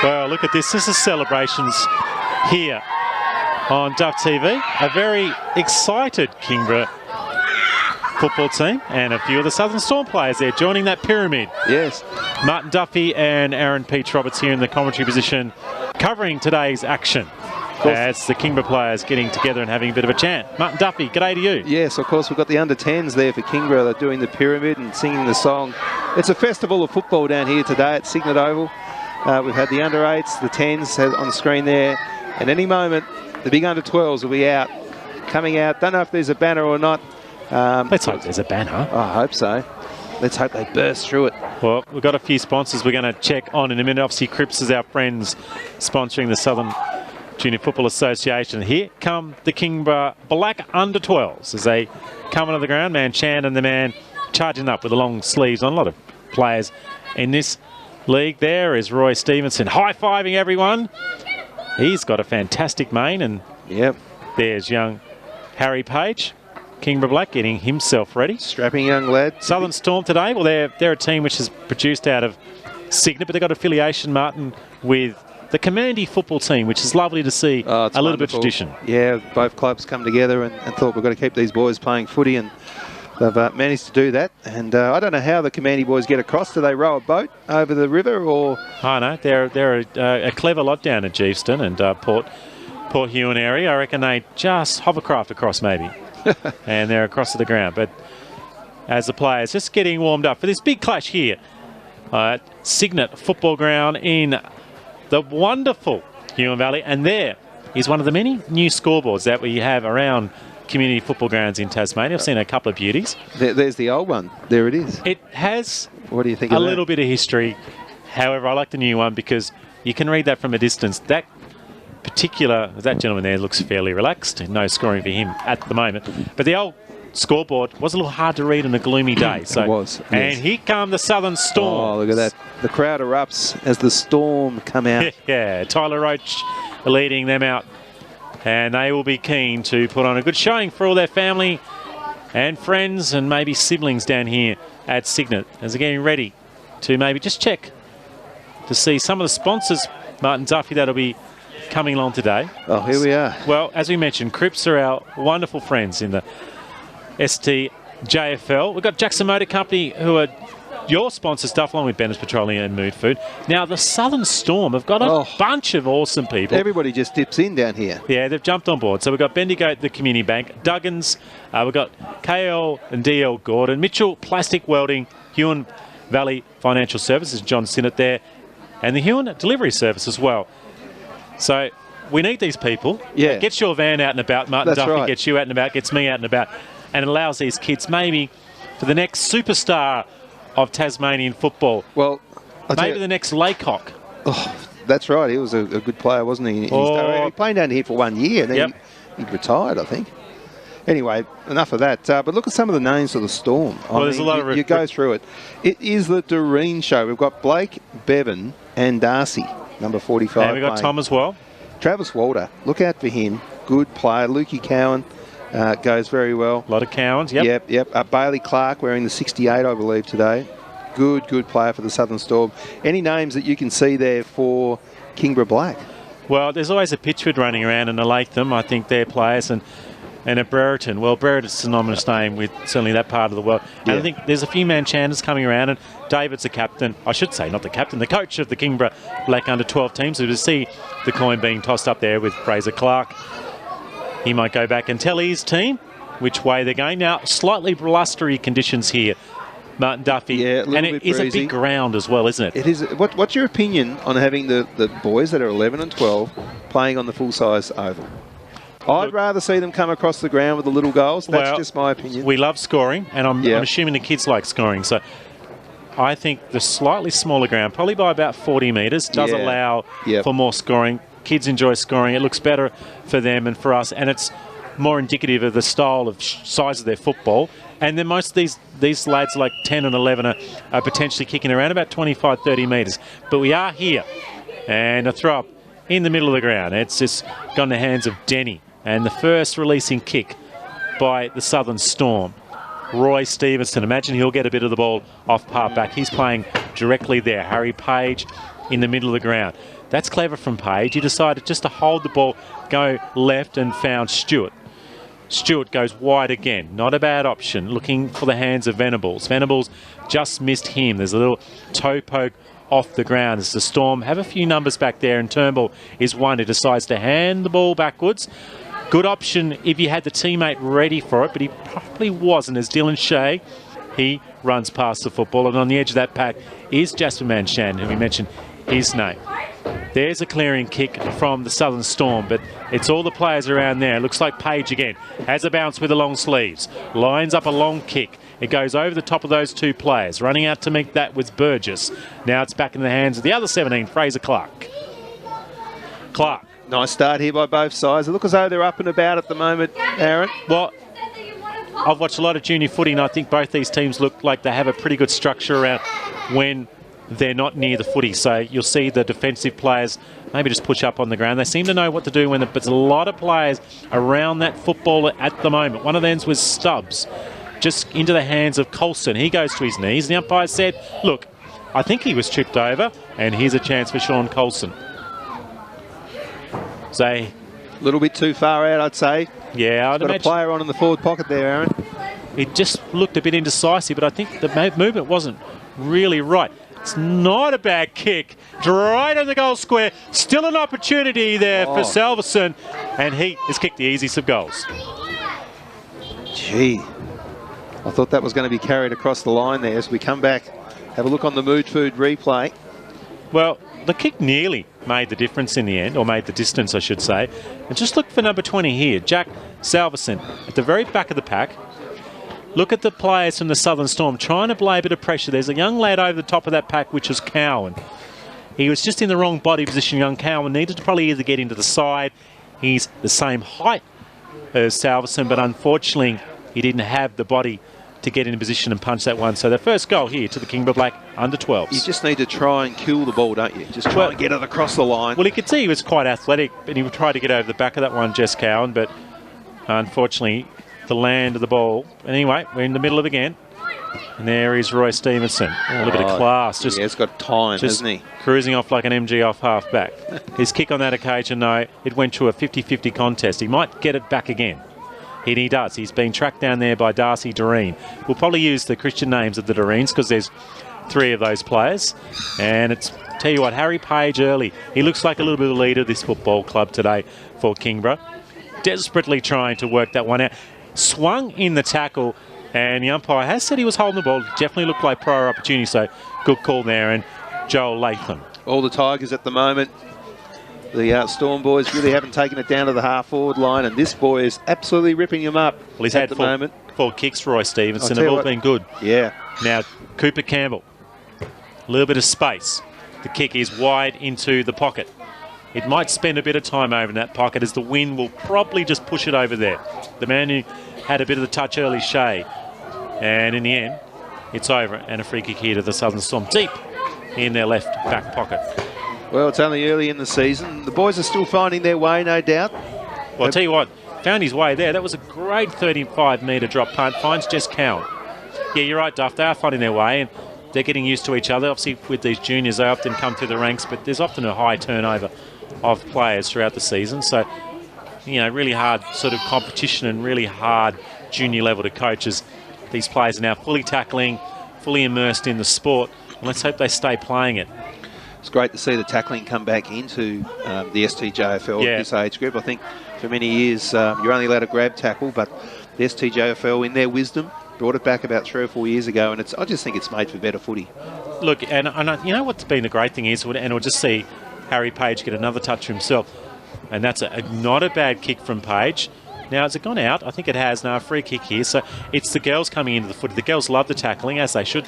Well, look at this. This is celebrations here on Duff TV. A very excited Kingborough football team and a few of the Southern Storm players there joining that pyramid. Yes. Martin Duffy and Aaron Peach Roberts here in the commentary position covering today's action. As the Kingborough players getting together and having a bit of a chant. Martin Duffy, g'day to you. Yes, of course, we've got the under-10s there for Kingborough. They're doing the pyramid and singing the song. It's a festival of football down here today at Cygnet Oval. We've had the under-8s, the 10s on the screen there. And any moment, the big under-12s will be out, coming out. Don't know if there's a banner or not. Let's hope there's a banner. I hope so. Let's hope they burst through it. Well, we've got a few sponsors we're going to check on in a minute. Obviously, Cripps is our friends sponsoring the Southern Junior Football Association. Here come the Kingborough Black under-12s as they come onto the ground. Man Chan and the man charging up with the long sleeves on. A lot of players in this league. There is Roy Stevenson high-fiving everyone. He's got a fantastic mane. And yep, there's young Harry Page. Kingborough Black getting himself ready. Strapping young lad. Southern Storm today, well, they're a team which is produced out of Cygnet, but they've got affiliation, Martin, with the Commandy football team, which is lovely to see. A little bit of tradition. Yeah, both clubs come together and thought we've got to keep these boys playing footy, and they've managed to do that. And I don't know how the Commandy boys get across. Do they row a boat over the river, or? I know, they're a clever lot down at Geeveston and Port Huon area. I reckon they just hovercraft across maybe. And they're across to the ground. But as the players just getting warmed up for this big clash here at Cygnet Football Ground in the wonderful Huon Valley. And there is one of the many new scoreboards that we have around community football grounds in Tasmania. I've seen a couple of beauties. There's the old one. There it is. It has what do you think a little bit of history. However, I like the new one because you can read that from a distance. That gentleman there looks fairly relaxed. No scoring for him at the moment. But the old scoreboard was a little hard to read on a gloomy day. So, it was. Yes. And here come the Southern Storm. Oh, look at that. The crowd erupts as the Storm come out. Yeah, Tyler Roach leading them out. And they will be keen to put on a good showing for all their family and friends and maybe siblings down here at Cygnet as they're getting ready to maybe just check to see some of the sponsors, Martin Duffy, that'll be coming along today. Oh, here we are. Well, as we mentioned, Cripps are our wonderful friends in the STJFL. We've got Jackson Motor Company, who are your sponsors, Duff, along with Bennett's Petroleum and Mood Food. Now, the Southern Storm have got a bunch of awesome people. Everybody just dips in down here. Yeah, they've jumped on board. So we've got Bendigo, the Community Bank, Duggins, we've got KL and DL Gordon, Mitchell Plastic Welding, Huon Valley Financial Services, John Sinnott there, and the Huon Delivery Service as well. So we need these people. Yeah. It gets your van out and about. Martin That's Duffy right. gets you out and about, gets me out and about, and it allows these kids maybe for the next superstar of Tasmanian football. Well, maybe the next Laycock. Oh, that's right. He was a good player, wasn't he? He played down here for 1 year, and then he retired, I think. Anyway, enough of that. But look at some of the names of the Storm. Well, there's a lot of... You go through it. It is the Doreen show. We've got Blake, Bevan and Darcy, number 45. And we've got Tom as well. Travis Walter. Look out for him. Good player. Lukey Cowan goes very well. A lot of Cowans, yep. Yep. Bailey Clark wearing the 68, I believe, today. Good player for the Southern Storm. Any names that you can see there for Kingborough Black? Well, there's always a Pitchford running around and a Latham. I think they're players. And a Brereton. Well, Brereton's a synonymous name with certainly that part of the world. And I think there's a few Manchanders coming around, and David's the captain. I should say, not the captain, the coach of the Kingborough Black under-12 team. So to see the coin being tossed up there with Fraser Clark, he might go back and tell his team which way they're going. Now, slightly blustery conditions here, Martin Duffy. Yeah, and it is a big ground as well, isn't it? It is. What's your opinion on having the boys that are 11 and 12 playing on the full-size oval? I'd rather see them come across the ground with the little goals. That's just my opinion. We love scoring, and I'm assuming the kids like scoring. So I think the slightly smaller ground, probably by about 40 metres, does allow for more scoring. Kids enjoy scoring. It looks better for them and for us, and it's more indicative of the style of size of their football. And then most of these lads, like 10 and 11, are potentially kicking around about 25, 30 metres. But we are here, and a throw up in the middle of the ground. It's just gone in the hands of Denny. And the first releasing kick by the Southern Storm, Roy Stevenson. Imagine he'll get a bit of the ball off part back. He's playing directly there. Harry Page in the middle of the ground. That's clever from Page. He decided just to hold the ball, go left and found Stewart. Stewart goes wide again. Not a bad option. Looking for the hands of Venables. Venables just missed him. There's a little toe poke off the ground as the Storm have a few numbers back there, and Turnbull is one who decides to hand the ball backwards. Good option if you had the teammate ready for it, but he probably wasn't, as Dylan Shea, he runs past the football, and on the edge of that pack is Jasper Manshan, who we mentioned his name. There's a clearing kick from the Southern Storm, but it's all the players around there. It looks like Page again has a bounce with the long sleeves, lines up a long kick. It goes over the top of those two players. Running out to meet that with Burgess. Now it's back in the hands of the other 17, Fraser Clark. Clark. Nice start here by both sides. It looks as though they're up and about at the moment, Aaron. Well, I've watched a lot of junior footy, and I think both these teams look like they have a pretty good structure around when they're not near the footy. So you'll see the defensive players maybe just push up on the ground. They seem to know what to do when but there's a lot of players around that footballer at the moment. One of them was Stubbs, just into the hands of Colson. He goes to his knees. The umpire said, look, I think he was tripped over, and here's a chance for Sean Colson. So, a little bit too far out, I'd say. Yeah, I'd imagine. Got a player on in the forward pocket there, Aaron. It just looked a bit indecisive, but I think the movement wasn't really right. It's not a bad kick. Right on the goal square. Still an opportunity there for Salverson, and he has kicked the easiest of goals. Gee, I thought that was going to be carried across the line there. As we come back, have a look on the Mood Food replay. Well, the kick nearly made the difference in the end, or made the distance, I should say. And just look for number 20 here, Jack Salverson, at the very back of the pack. Look at the players from the Southern Storm trying to apply a bit of pressure. There's a young lad over the top of that pack, which was Cowan. He was just in the wrong body position. Young Cowan needed to probably either get into the side. He's the same height as Salverson, but unfortunately, he didn't have the body to get in position and punch that one. So the first goal here to the Kingborough Black under-12s. You just need to try and kill the ball, don't you? Just try and get it across the line. Well, you could see he was quite athletic, and he would try to get over the back of that one, Jess Cowan, but unfortunately, the land of the ball. Anyway, we're in the middle of it again. And there is Roy Stevenson. Oh, look at the class. Just, yeah, he's got time, hasn't he? Cruising off like an MG off half-back. His kick on that occasion, though, it went to a 50-50 contest. He might get it back again. And he does. He's been tracked down there by Darcy Doreen. We'll probably use the Christian names of the Doreens because there's 3 of those players. And it's, tell you what, Harry Page early. He looks like a little bit of the leader of this football club today for Kingborough. Desperately trying to work that one out. Swung in the tackle, and the umpire has said he was holding the ball. Definitely looked like prior opportunity, so good call there. And Joel Latham. All the Tigers at the moment. The Storm boys really haven't taken it down to the half-forward line, and this boy is absolutely ripping him up. Well, he's had 4 kicks, Roy Stevenson. They've all been good. Yeah. Now, Cooper Campbell. A little bit of space. The kick is wide into the pocket. It might spend a bit of time over in that pocket as the wind will probably just push it over there. The man who had a bit of the touch early, Shea. And in the end, it's over. And a free kick here to the Southern Storm, deep in their left back pocket. Well, it's only early in the season. The boys are still finding their way, no doubt. Well, I'll tell you what, found his way there. That was a great 35-metre drop punt. Finds Jess Cowan. Yeah, you're right, Duff. They are finding their way, and they're getting used to each other. Obviously, with these juniors, they often come through the ranks, but there's often a high turnover of players throughout the season. So, you know, really hard sort of competition and really hard junior level to coach as these players are now fully tackling, fully immersed in the sport. And let's hope they stay playing it. It's great to see the tackling come back into the STJFL at this age group. I think for many years you're only allowed to grab tackle, but the STJFL, in their wisdom, brought it back about 3 or 4 years ago, and I just think it's made for better footy. Look, and you know what's been the great thing is, and we'll just see Harry Page get another touch himself, and that's not a bad kick from Page. Now, has it gone out? I think it has. Now, a free kick here. So it's the girls coming into the footy. The girls love the tackling, as they should.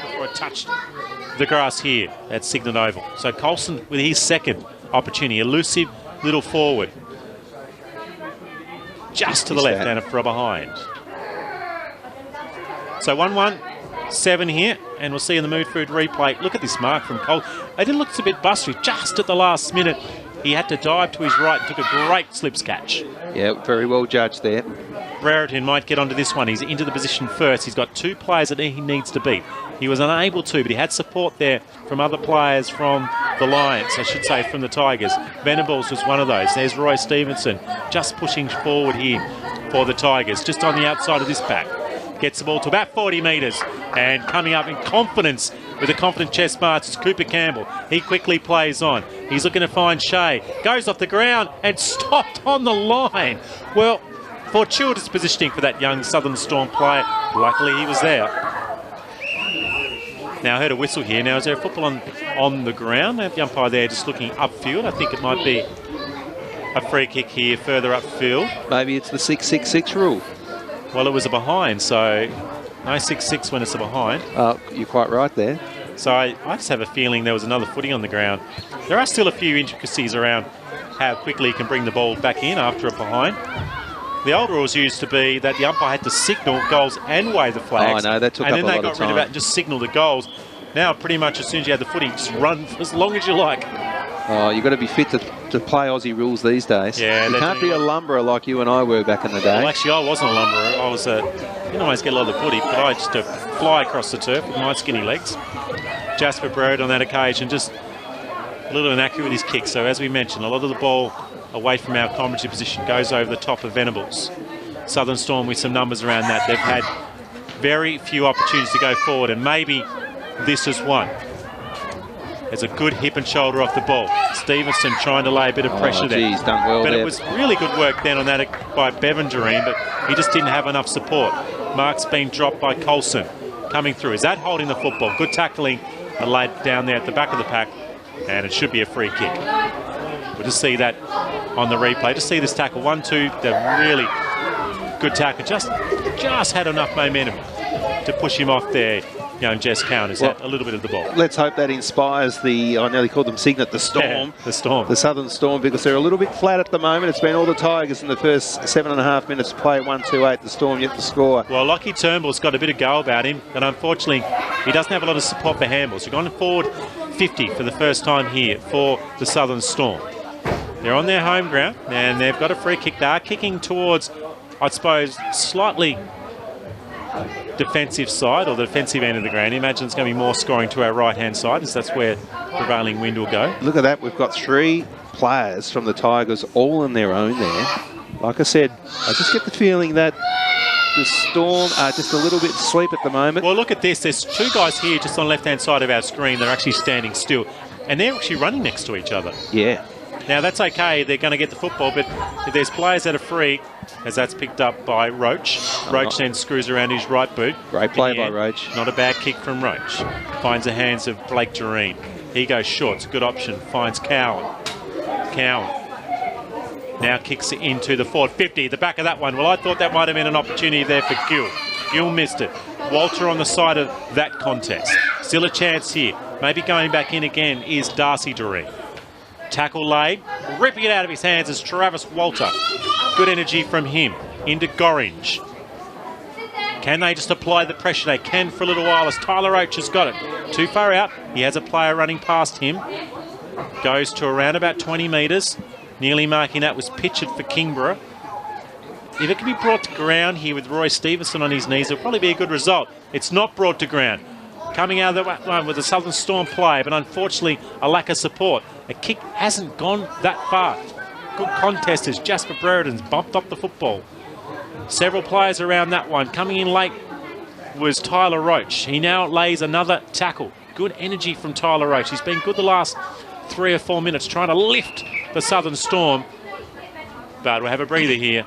Before it touched the grass here at Cygnet Oval. So Colson with his second opportunity. Elusive little forward. Just to the left and from behind. So 1-1 7 here, and we'll see in the Mood Food replay. Look at this mark from Cole. It looks a bit busty. Just at the last minute, he had to dive to his right and took a great slips catch. Yeah, very well judged there. Brereton might get onto this one. He's into the position first. He's got 2 players that he needs to beat. He was unable to, but he had support there from other players from the Lions, I should say from the Tigers. Venables was one of those. There's Roy Stevenson just pushing forward here for the Tigers, just on the outside of this pack. Gets the ball to about 40 metres and coming up in confidence with a confident chest march is Cooper Campbell. He quickly plays on. He's looking to find Shea. Goes off the ground and stopped on the line. Well, fortuitous positioning for that young Southern Storm player. Luckily, he was there. Now, I heard a whistle here. Now, is there a football on the ground? The umpire there just looking upfield. I think it might be a free kick here further upfield. Maybe it's the 6-6-6 rule. Well, it was a behind, so no 6-6 when it's a behind. You're quite right there. So I just have a feeling there was another footy on the ground. There are still a few intricacies around how quickly you can bring the ball back in after a behind. The old rules used to be that the umpire had to signal goals and wave the flags. Oh, I know, that took up a lot of time. And then they got rid of it and just signal the goals. Now, pretty much as soon as you have the footy, just run for as long as you like. Oh, you've got to be fit to play Aussie rules these days. Yeah, you can't be a lumberer like you and I were back in the day. Well, actually, I wasn't a lumberer. I was didn't always get a lot of the footy, but I used to fly across the turf with my skinny legs. Jasper Broad on that occasion, just a little inaccurate with his kick. So as we mentioned, a lot of the ball away from our commentary position goes over the top of Venables. Southern Storm with some numbers around that. They've had very few opportunities to go forward, and maybe this is one. There's a good hip and shoulder off the ball. Stevenson trying to lay a bit of pressure there. He's done well but there. It was really good work then on that by Bevan Doreen, but he just didn't have enough support. Mark's been dropped by Colson coming through. Is that holding the football? Good tackling laid down there at the back of the pack, and it should be a free kick. We'll just see that on the replay. Just see this tackle. 1-2, the really good tackle. Just had enough momentum to push him off there. Young Jess Cowan is a little bit of the ball. Let's hope that inspires the, I nearly called them Cygnet, the Storm. Yeah, the Storm. The Southern Storm, because they're a little bit flat at the moment. It's been all the Tigers in the first 7.5 minutes to play at 1-2-8. The Storm yet to score. Well, Lockie Turnbull's got a bit of go about him, but unfortunately he doesn't have a lot of support for handballs. We've gone forward 50 for the first time here for the Southern Storm. They're on their home ground, and they've got a free kick. They are kicking towards, I suppose, slightly defensive side, or the defensive end of the ground. Imagine it's going to be more scoring to our right-hand side, as that's where prevailing wind will go. Look at that. We've got 3 players from the Tigers all in their own there. Like I said, I just get the feeling that the Storm are just a little bit asleep at the moment. Well, look at this. There's 2 guys here just on the left-hand side of our screen that are actually standing still, and they're actually running next to each other. Yeah. Now, that's okay. They're going to get the football, but if there's players that are free, as that's picked up by Roach. Roach then screws around his right boot. Great play by Roach. Not a bad kick from Roach. Finds the hands of Blake Doreen. He goes short. It's a good option. Finds Cowan. Cowan now kicks it into the forward 50. The back of that one. Well, I thought that might have been an opportunity there for Gill. Gill missed it. Walter on the side of that contest. Still a chance here. Maybe going back in again is Darcy Doreen. Tackle laid, ripping it out of his hands is Travis Walter. Good energy from him into Gorringe. Can they just apply the pressure? They can for a little while as Tyler Roach has got it. Too far out. He has a player running past him. Goes to around about 20 metres. Nearly marking that was Pitchard for Kingborough. If it can be brought to ground here with Roy Stevenson on his knees, it'll probably be a good result. It's not brought to ground. Coming out of the one with a Southern Storm play, but unfortunately a lack of support. A kick hasn't gone that far. Good contest as Jasper Brereton's bumped up the football. Several players around that one. Coming in late was Tyler Roach. He now lays another tackle. Good energy from Tyler Roach. He's been good the last 3 or 4 minutes trying to lift the Southern Storm. But we'll have a breather here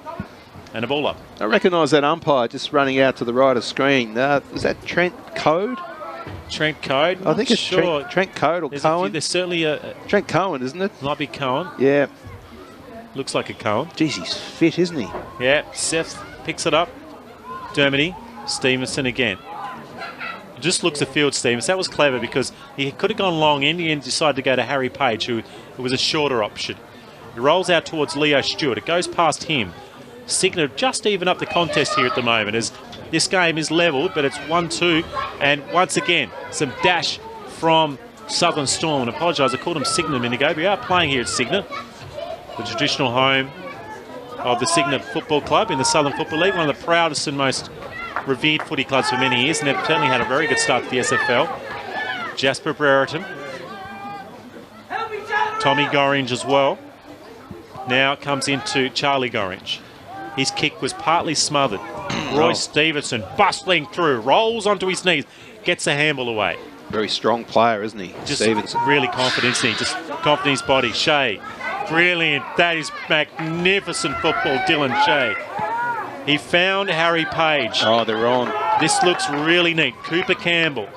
and a ball up. I recognise that umpire just running out to the right of screen. Is that Trent Code? Trent Code? I think it's sure. Trent Code or Cohen. There's certainly a... Trent Cohen, isn't it? Might be Cohen. Yeah. Looks like a Cohen. Jeez, he's fit, isn't he? Yeah, Seth picks it up. Dermody, Stevenson again. Just looks afield, Stevens. That was clever because he could have gone long in the end, decided to go to Harry Page, who was a shorter option. He rolls out towards Leo Stewart. It goes past him. Cygnet just even up the contest here at the moment as this game is levelled, but it's 1-2. And once again, some dash from Southern Storm. And apologise, I called them Cygnet a minute ago. We are playing here at Cygnet, the traditional home of the Cygnet Football Club in the Southern Football League, one of the proudest and most revered footy clubs for many years, and they've certainly had a very good start to the SFL. Jasper Brereton, Tommy Gorringe as well. Now it comes into Charlie Gorringe. His kick was partly smothered. Roy Stevenson bustling through, rolls onto his knees, gets a handball away. Very strong player, isn't he? Just Stevenson. Really confident, isn't he? Just confident in his body. Shea, brilliant. That is magnificent football, Dylan Shea. He found Harry Page. Oh, they're on. This looks really neat. Cooper Campbell.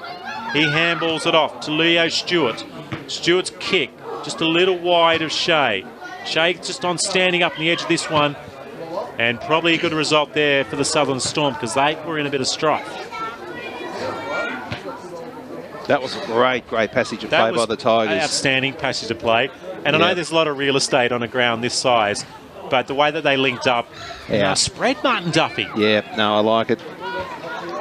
He handballs it off to Leo Stewart. Stewart's kick just a little wide of Shea. Shea just on standing up on the edge of this one. And probably a good result there for the Southern Storm because they were in a bit of strife. That was a great passage of play by the Tigers. Outstanding passage of play. And I know there's a lot of real estate on a ground this size, but the way that they linked up, spread Martin Duffy. Yeah, no, I like it.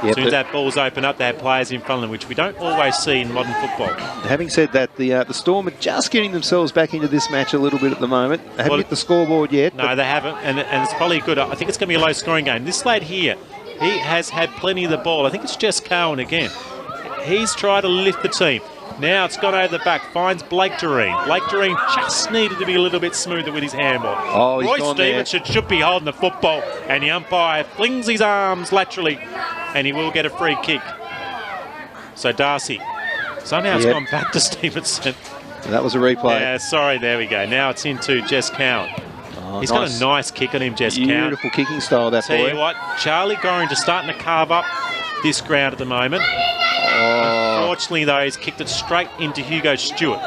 As soon as that ball's open up, they have players in front of them, which we don't always see in modern football. Having said that, the Storm are just getting themselves back into this match a little bit at the moment. They haven't hit the scoreboard yet. No, they haven't, and it's probably good. I think it's going to be a low-scoring game. This lad here, he has had plenty of the ball. I think it's Jess Cowan again. He's tried to lift the team. Now it's gone over the back, finds Blake Doreen. Blake Doreen just needed to be a little bit smoother with his handball. Oh, he's Roy Stevenson should be holding the football, and the umpire flings his arms laterally, and he will get a free kick. So Darcy somehow has gone back to Stevenson. That was a replay. Yeah, sorry, there we go. Now it's into Jess Cowan. Oh, He's got a nice kick on him, Jess Cowan. Beautiful kicking style, that boy. Tell you what, Charlie Gorringe is starting to carve up this ground at the moment. Unfortunately, though, he's kicked it straight into Hugo Stewart.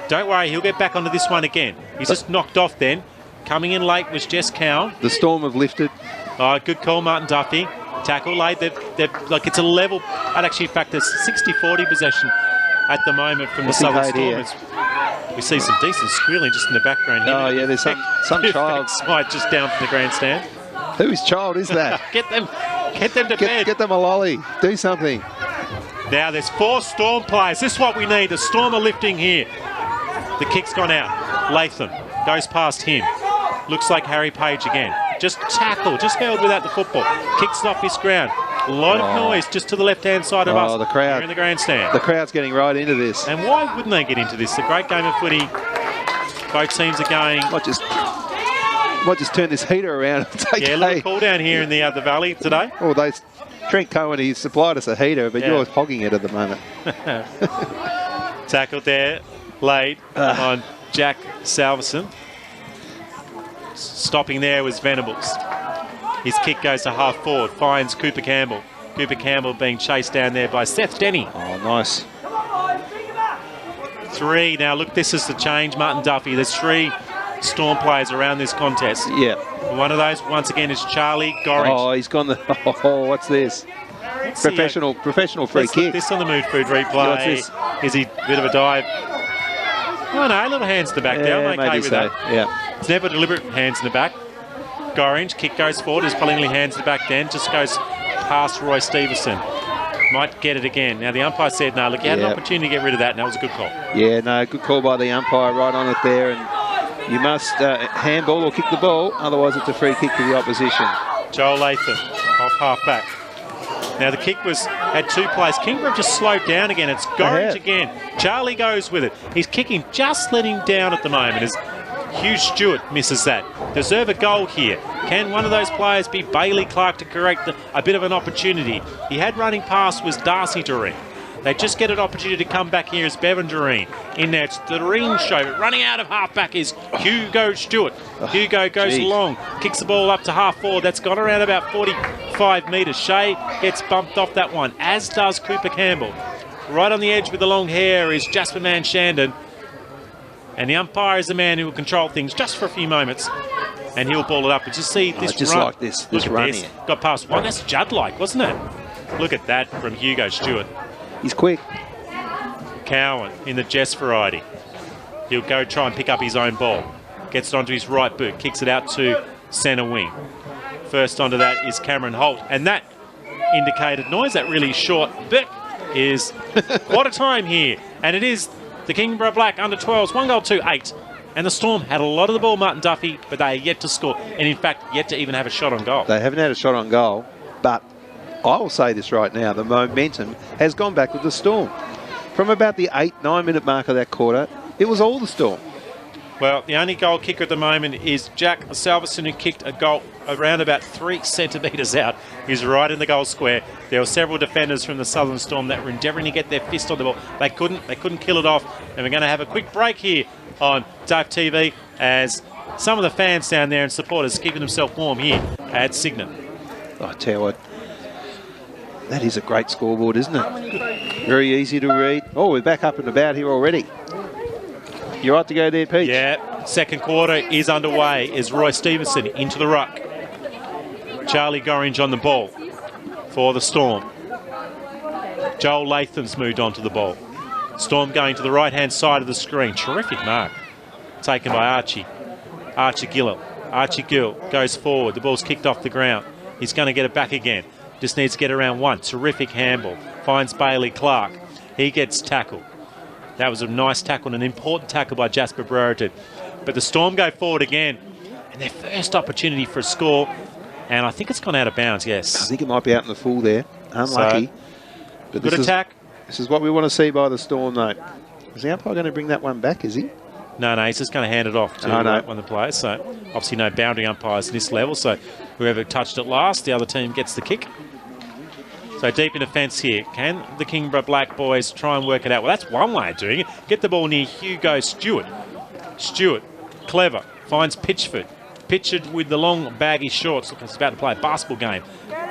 Don't worry, he'll get back onto this one again. He's just knocked off then. Coming in late was Jess Cowan. The Storm have lifted. Oh, good call, Martin Duffy. Tackle late. Like it's a level. I'd actually factor 60-40 possession at the moment from the Southern Stormers. We see some decent squealing just in the background here. Oh, yeah, there's some child. Might just down from the grandstand. Whose child is that? Get them to bed. Get them a lolly. Do something. Now there's 4 Storm players. This is what we need. The Storm are lifting here. The kick's gone out. Latham goes past him. Looks like Harry Page again. Just tackle, just held without the football. Kicks it off his ground. A lot of noise just to the left-hand side of us. The crowd. Here in the grandstand. The crowd's getting right into this. And why wouldn't they get into this? A great game of footy. Both teams are going. Might just turn this heater around and take a little cool down here in the valley today. Oh, Trent Cohen, he supplied us a heater, but you're hogging it at the moment. Tackled there, late on Jack Salverson. Stopping there was Venables. His kick goes to half forward, finds Cooper Campbell. Cooper Campbell being chased down there by Seth Denny. Oh, nice. 3. Now, look, this is the change, Martin Duffy. There's 3 Storm players around this contest. Yeah. One of those, once again, is Charlie Gorringe. Oh, he's gone what's this? Professional free kick. This on the Mood Food replay. What's this? Is he a bit of a dive? Oh, no, little hands in the back there. I'm okay with that. Yeah. It's never deliberate hands in the back. Gorringe, kick goes forward. There's probably hands in the back then. Just goes past Roy Stevenson. Might get it again. Now, the umpire said, no, look, you had an opportunity to get rid of that, and that was a good call. Yeah, no, good call by the umpire, right on it there. And you must handball or kick the ball, otherwise it's a free kick to the opposition. Joel Latham off half-back. Now, the kick had 2 plays. Kingborough just slowed down again. It's Gorringe again. Charlie goes with it. He's kicking, just letting down at the moment as Hugh Stewart misses that. Deserve a goal here. Can one of those players be Bailey Clark to correct a bit of an opportunity? He had running past was Darcy Doreen. They just get an opportunity to come back here as Bevan Doreen. In there, it's the Doreen show. But running out of half-back is Hugo Stewart. Hugo goes long, kicks the ball up to half-forward. That's gone around about 45 metres. Shea gets bumped off that one, as does Cooper Campbell. Right on the edge with the long hair is Jasper Manshandon. And the umpire is the man who will control things just for a few moments. And he'll ball it up. But just see this just run. Like this run here. Got past one. That's Judd-like, wasn't it? Look at that from Hugo Stewart. He's quick. Cowan in the Jess variety. He'll go try and pick up his own ball. Gets it onto his right boot. Kicks it out to centre wing. First onto that is Cameron Holt. And that indicated noise. That really short bit is quarter time here. And it is the Kingborough Black under 12s, 1-8. And the Storm had a lot of the ball, Martin Duffy, but they are yet to score. And in fact, yet to even have a shot on goal. They haven't had a shot on goal, but I will say this right now, the momentum has gone back with the Storm. From about the 8-9 minute mark of that quarter, it was all the Storm. Well, the only goal kicker at the moment is Jack Salverson, who kicked a goal around about 3 centimetres out. He's right in the goal square. There were several defenders from the Southern Storm that were endeavouring to get their fist on the ball. They couldn't kill it off. And we're going to have a quick break here on Duff TV as some of the fans down there and supporters keeping themselves warm here at Cygnet. I tell you what, that is a great scoreboard, isn't it? Very easy to read. Oh, we're back up and about here already. You right to go there, Pete? Yeah, second quarter is underway as Roy Stevenson into the ruck. Charlie Gorringe on the ball for the Storm. Joel Latham's moved on to the ball. Storm going to the right-hand side of the screen. Terrific mark taken by Archie. Archie Gill. Archie Gill goes forward. The ball's kicked off the ground. He's going to get it back again. Just needs to get around one. Terrific handball. Finds Bailey Clark. He gets tackled. That was a nice tackle and an important tackle by Jasper Brereton. But the Storm go forward again. And their first opportunity for a score. And I think it's gone out of bounds, yes. I think it might be out in the full there. Unlucky. So, but good attack. This is what we want to see by the Storm, though. Is the umpire going to bring that one back, is he? No, he's just going to hand it off to one of the players. So obviously no boundary umpires at this level. So whoever touched it last, the other team gets the kick. So deep in defence here. Can the Kingborough Black boys try and work it out? Well, that's one way of doing it. Get the ball near Hugo Stewart. Stewart, clever, finds Pitchford. Pitchford with the long baggy shorts. Looks like he's about to play a basketball game.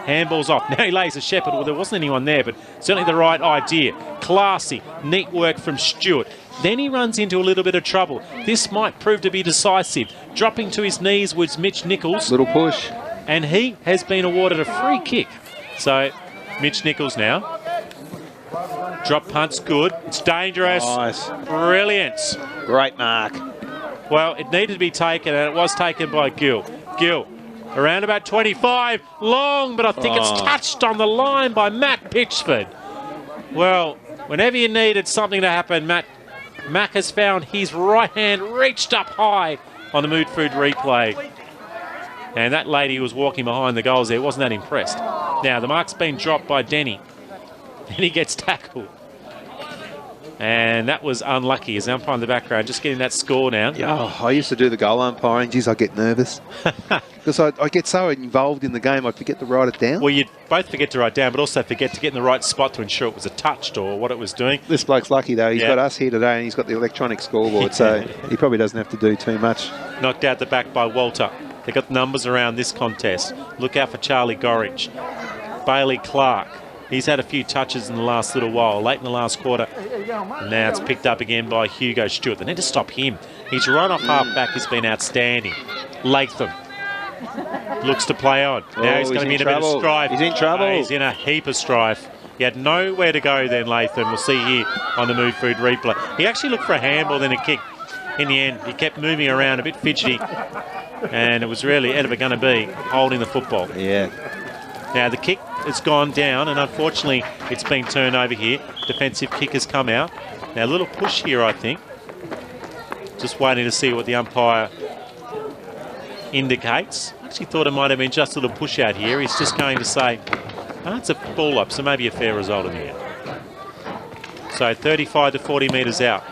Handball's off. Now he lays a shepherd. Well, there wasn't anyone there, but certainly the right idea. Classy, neat work from Stewart. Then he runs into a little bit of trouble. This might prove to be decisive. Dropping to his knees was Mitch Nichols. Little push. And he has been awarded a free kick. So Mitch Nichols now. Drop punt's good. It's dangerous. Nice. Brilliant. Great mark. Well, it needed to be taken, and it was taken by Gill. Gill, around about 25, long, but I think it's touched on the line by Matt Pitchford. Well, whenever you needed something to happen, Mac has found his right hand reached up high on the Mood Food replay. And that lady who was walking behind the goals there wasn't that impressed. Now, the mark's been dropped by Denny. And he gets tackled. And that was unlucky as the umpire in the background, just getting that score now. Yeah, I used to do the goal umpiring. Geez, I get nervous. Because I get so involved in the game, I forget to write it down. Well, you'd both forget to write down, but also forget to get in the right spot to ensure it was a touched or what it was doing. This bloke's lucky, though. He's got us here today and he's got the electronic scoreboard, so he probably doesn't have to do too much. Knocked out the back by Walter. They got numbers around this contest. Look out for Charlie Gorringe. Bailey Clark. He's had a few touches in the last little while, late in the last quarter. And now it's picked up again by Hugo Stewart. They need to stop him. His run off half-back has been outstanding. Latham looks to play on. Now he's going to be in a bit of strife. He's in trouble. He's in a heap of strife. He had nowhere to go then, Latham. We'll see here on the Mood Food replay. He actually looked for a handball, then a kick. In the end, he kept moving around, a bit fidgety. And it was really ever going to be holding the football. Yeah. Now the kick has gone down, and unfortunately it's been turned over here. Defensive kick has come out. Now a little push here, I think. Just waiting to see what the umpire indicates. Actually thought it might have been just a little push out here. He's just going to say, it's a ball up, so maybe a fair result in the end. So 35 to 40 metres out.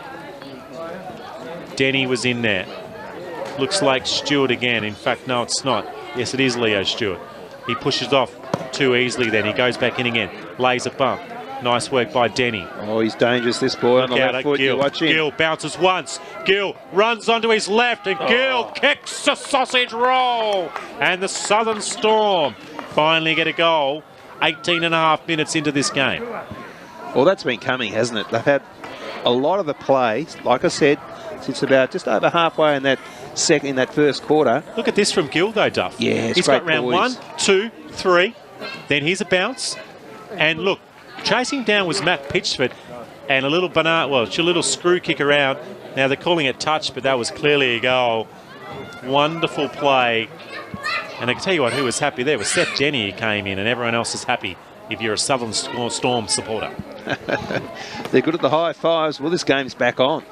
Denny was in there. Looks like Stewart again. In fact, no, it's not. Yes, it is Leo Stewart. He pushes off too easily then. He goes back in again. Lays a bump. Nice work by Denny. Oh, he's dangerous, this boy. On the left foot. Gill. Watch him. Gill bounces once. Gill runs onto his left, and Gill kicks a sausage roll. And the Southern Storm finally get a goal 18 and a half minutes into this game. Well, that's been coming, hasn't it? They've had a lot of the play, like I said, since about just over halfway in that first quarter. Look at this from Gill, though, Duff. Yeah, he's got round 1, 2, 3. Then here's a bounce. And look, chasing down was Matt Pitchford. And a little a little screw kick around. Now they're calling it touch, but that was clearly a goal. Wonderful play. And I can tell you what, who was happy there was Seth Denny, who came in, and everyone else is happy if you're a Southern Storm supporter. They're good at the high fives. Well, this game's back on.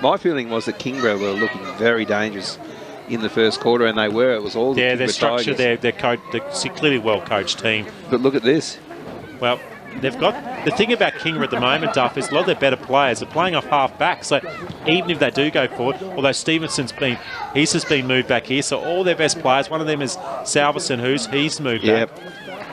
My feeling was that Kingborough were looking very dangerous in the first quarter, and they were. It was all the they're structured. They're clearly well-coached team. But look at this. Well, they've got the thing about Kingborough at the moment, Duff, is a lot of their better players are playing off half-back. So even if they do go forward, although he's just been moved back here, so all their best players, one of them is Salverson, he's moved back.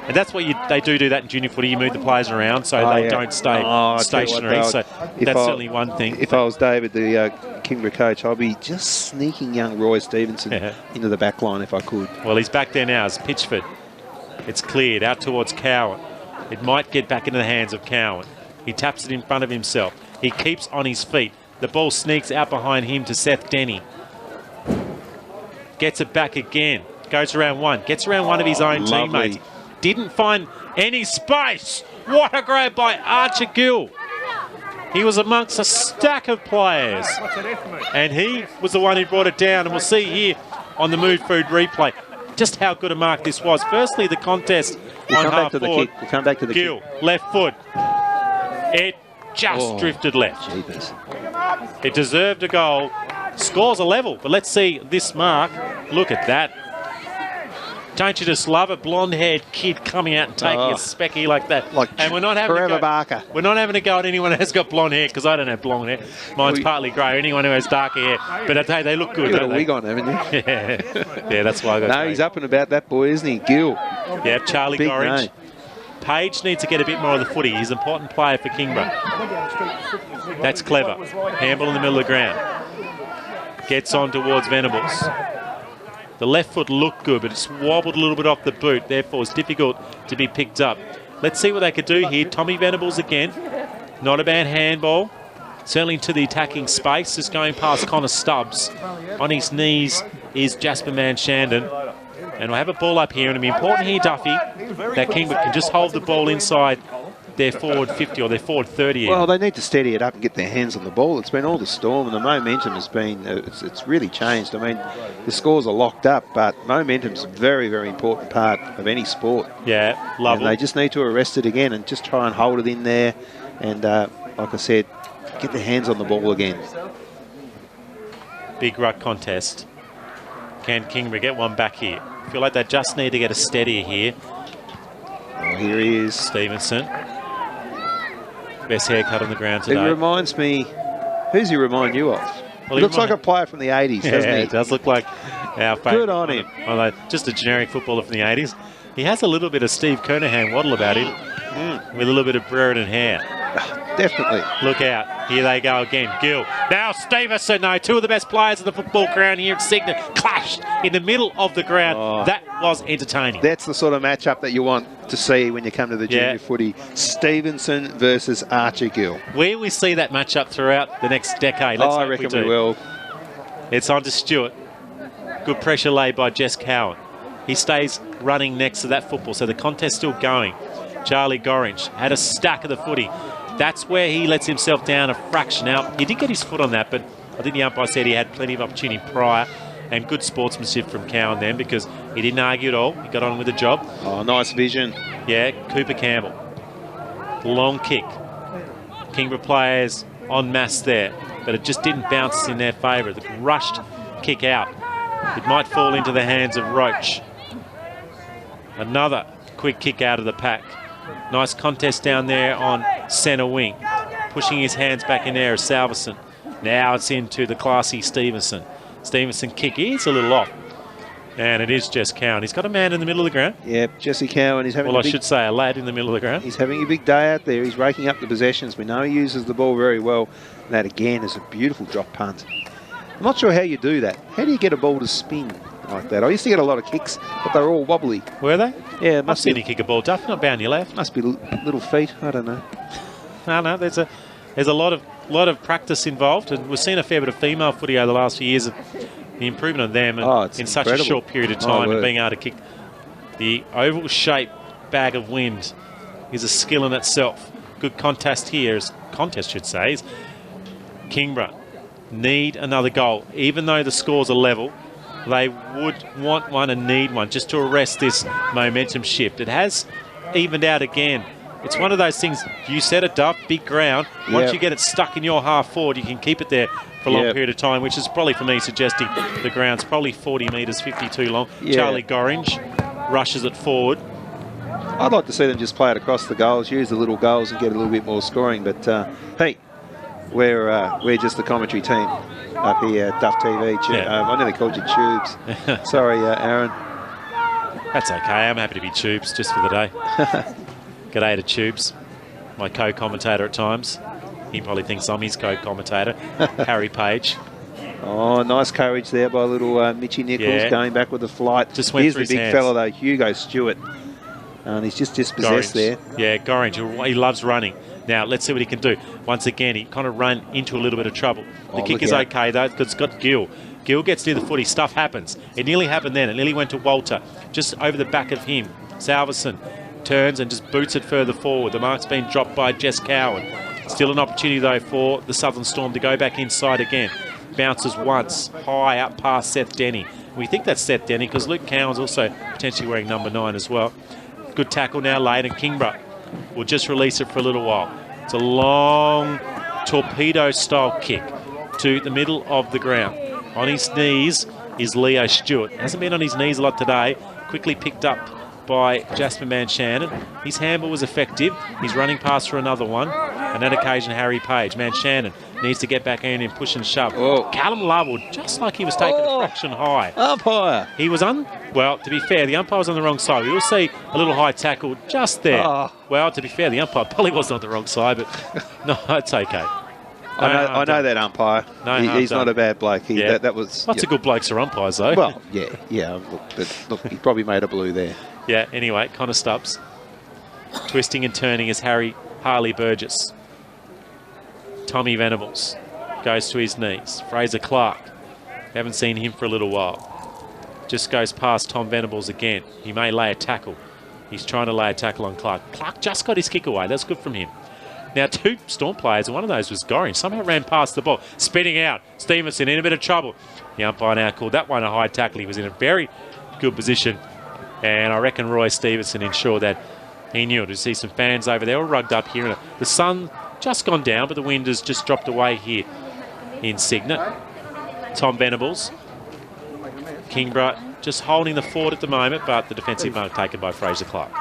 And that's what they do that in junior footy. You move the players around so they don't stay stationary. So that's certainly one thing. If I was David, the Kingborough coach, I'd be just sneaking young Roy Stevenson into the back line if I could. Well, he's back there now as Pitchford. It's cleared out towards Cowan. It might get back into the hands of Cowan. He taps it in front of himself. He keeps on his feet. The ball sneaks out behind him to Seth Denny. Gets it back again. Goes around one. Gets around one of his own teammates. Didn't find any space. What a grab by Archer Gill. He was amongst a stack of players. And he was the one who brought it down. And we'll see here on the Mood Food replay just how good a mark this was. Firstly, the contest on half forward. We'll come back to the Gill, kick. left foot. It just drifted left. Jeepers. It deserved a goal. Scores a level. But let's see this mark. Look at that. Don't you just love a blonde-haired kid coming out and taking a specky like that? And we're not having We're not having a go at anyone who has got blonde hair, because I don't have blonde hair. Mine's partly grey. Anyone who has darker hair, but I tell you, they look good. You've got a wig on, haven't you? Yeah, that's why I got. No, he's up and about that boy, isn't he? Gill. Yeah, Charlie Gorringe. Page needs to get a bit more of the footy. He's an important player for Kingborough. That's clever. Handball in the middle of the ground. Gets on towards Venables. The left foot looked good, but it's wobbled a little bit off the boot. Therefore, it's difficult to be picked up. Let's see what they could do here. Tommy Venables again. Not a bad handball. Certainly into the attacking space. Just going past Connor Stubbs. On his knees is Jasper Manshandon. And we'll have a ball up here. And it'll be important here, Duffy, that Kingborough can just hold the ball inside their forward 50 or their forward 30. Well, they need to steady it up and get their hands on the ball. It's been all the Storm, and the momentum has been, it's really changed. I mean, the scores are locked up, but momentum's a very, very important part of any sport. Yeah, lovely. And they just need to arrest it again and just try and hold it in there. And like I said, get their hands on the ball again. Big ruck contest. Can Kingborough get one back here? I feel like they just need to get a steadier here. Well, here he is. Stevenson. Best haircut on the ground today. He reminds me, who's he remind you of? Well, he looks like a player from the 80s, doesn't he? Yeah, it does look like our favourite. Good on him. Although just a generic footballer from the 80s. He has a little bit of Steve Kernahan waddle about him, with a little bit of Brereton hair. Definitely. Look out. Here they go again. Gill. Now Stevenson. No, two of the best players in the football ground here at Cygnet clashed in the middle of the ground. Oh. That was entertaining. That's the sort of matchup that you want to see when you come to the junior footy. Stevenson versus Archer Gill. Will we see that matchup throughout the next decade? Let's I reckon we will. It's on to Stewart. Good pressure laid by Jess Cowan. He stays running next to that football, so the contest's still going. Charlie Gorringe had a stack of the footy. That's where he lets himself down a fraction. Now, he did get his foot on that, but I think the umpire said he had plenty of opportunity prior, and good sportsmanship from Cowan then, because he didn't argue at all. He got on with the job. Oh, nice vision. Yeah, Cooper Campbell. Long kick. Kingborough players en masse there, but it just didn't bounce in their favour. The rushed kick out. It might fall into the hands of Roach. Another quick kick out of the pack. Nice contest down there on centre wing. Pushing his hands back in there is Salverson. Now it's into the classy Stevenson. Stevenson kick is a little off. And it is Jess Cowan. He's got a man in the middle of the ground. Yeah, Jesse Cowan. He's having I should say a lad in the middle of the ground. He's having a big day out there. He's raking up the possessions. We know he uses the ball very well. That, again, is a beautiful drop punt. I'm not sure how you do that. How do you get a ball to spin like that? I used to get a lot of kicks, but they were all wobbly. Were they? Yeah, I've seen you kick a ball, Duff, not bound your left. Must be little feet. I don't know. No, there's a lot of practice involved, and we've seen a fair bit of female footy over the last few years. Of the improvement of them in such a short period of time, and being able to kick the oval-shaped bag of wind is a skill in itself. Good contest here, is Kingborough need another goal. Even though the scores are level, they would want one and need one just to arrest this momentum shift. It has evened out again. It's one of those things, you said it, Duff, big ground. Once you get it stuck in your half forward, you can keep it there for a long period of time, which is probably, for me, suggesting the ground's probably 40 metres, 52 long. Charlie Gorringe rushes it forward. I'd like to see them just play it across the goals, use the little goals and get a little bit more scoring. But, hey, we're just the commentary team up here at Duff TV. I nearly called you Tubes. Sorry, Aaron. That's okay. I'm happy to be Tubes just for the day. G'day to Tubes, my co-commentator at times. He probably thinks I'm his co-commentator. Harry Page. Oh, nice courage there by little Mitchie Nichols going back with the flight. Just went Here's through the big fella though, Hugo Stewart. And he's just dispossessed there. Yeah, Gorringe, he loves running. Now, let's see what he can do. Once again, he kind of ran into a little bit of trouble. The kick is okay, though, because it's got Gill. Gill gets near the footy. Stuff happens. It nearly happened then. It nearly went to Walter. Just over the back of him. Salverson turns and just boots it further forward. The mark's been dropped by Jess Cowan. Still an opportunity, though, for the Southern Storm to go back inside again. Bounces once, high up past Seth Denny. We think that's Seth Denny because Luke Cowan's also potentially wearing number 9 as well. Good tackle now laid, and Kingborough will just release it for a little while. It's a long torpedo-style kick to the middle of the ground. On his knees is Leo Stewart. Hasn't been on his knees a lot today. Quickly picked up by Jasper Manshannon. His handball was effective. He's running past for another one. And that occasion, Harry Page. Manshannon needs to get back in and push and shove. Callum Lovell, just like he was taking a fraction high. Umpire. He was well, to be fair, the umpire was on the wrong side. We will see a little high tackle just there. Well, to be fair, the umpire probably wasn't on the wrong side, but no, it's okay. I know that umpire. He's not a bad bloke. That was lots of good blokes are umpires, though. Well, yeah. Look, he probably made a blue there. Yeah. Anyway, Connor Stubbs twisting and turning is Harley Burgess. Tommy Venables goes to his knees. Fraser Clark, haven't seen him for a little while. Just goes past Tom Venables again. He may lay a tackle. He's trying to lay a tackle on Clark. Clark just got his kick away. That's good from him. Now, 2 Storm players, and one of those was Gorringe. Somehow ran past the ball. Spinning out. Stevenson in a bit of trouble. The umpire now called that one a high tackle. He was in a very good position. And I reckon Roy Stevenson ensured that he knew it. You see some fans over there all rugged up here. The sun just gone down, but the wind has just dropped away here in Cygnet. Tom Venables. Kingborough just holding the fort at the moment, but the defensive mark taken by Fraser Clark.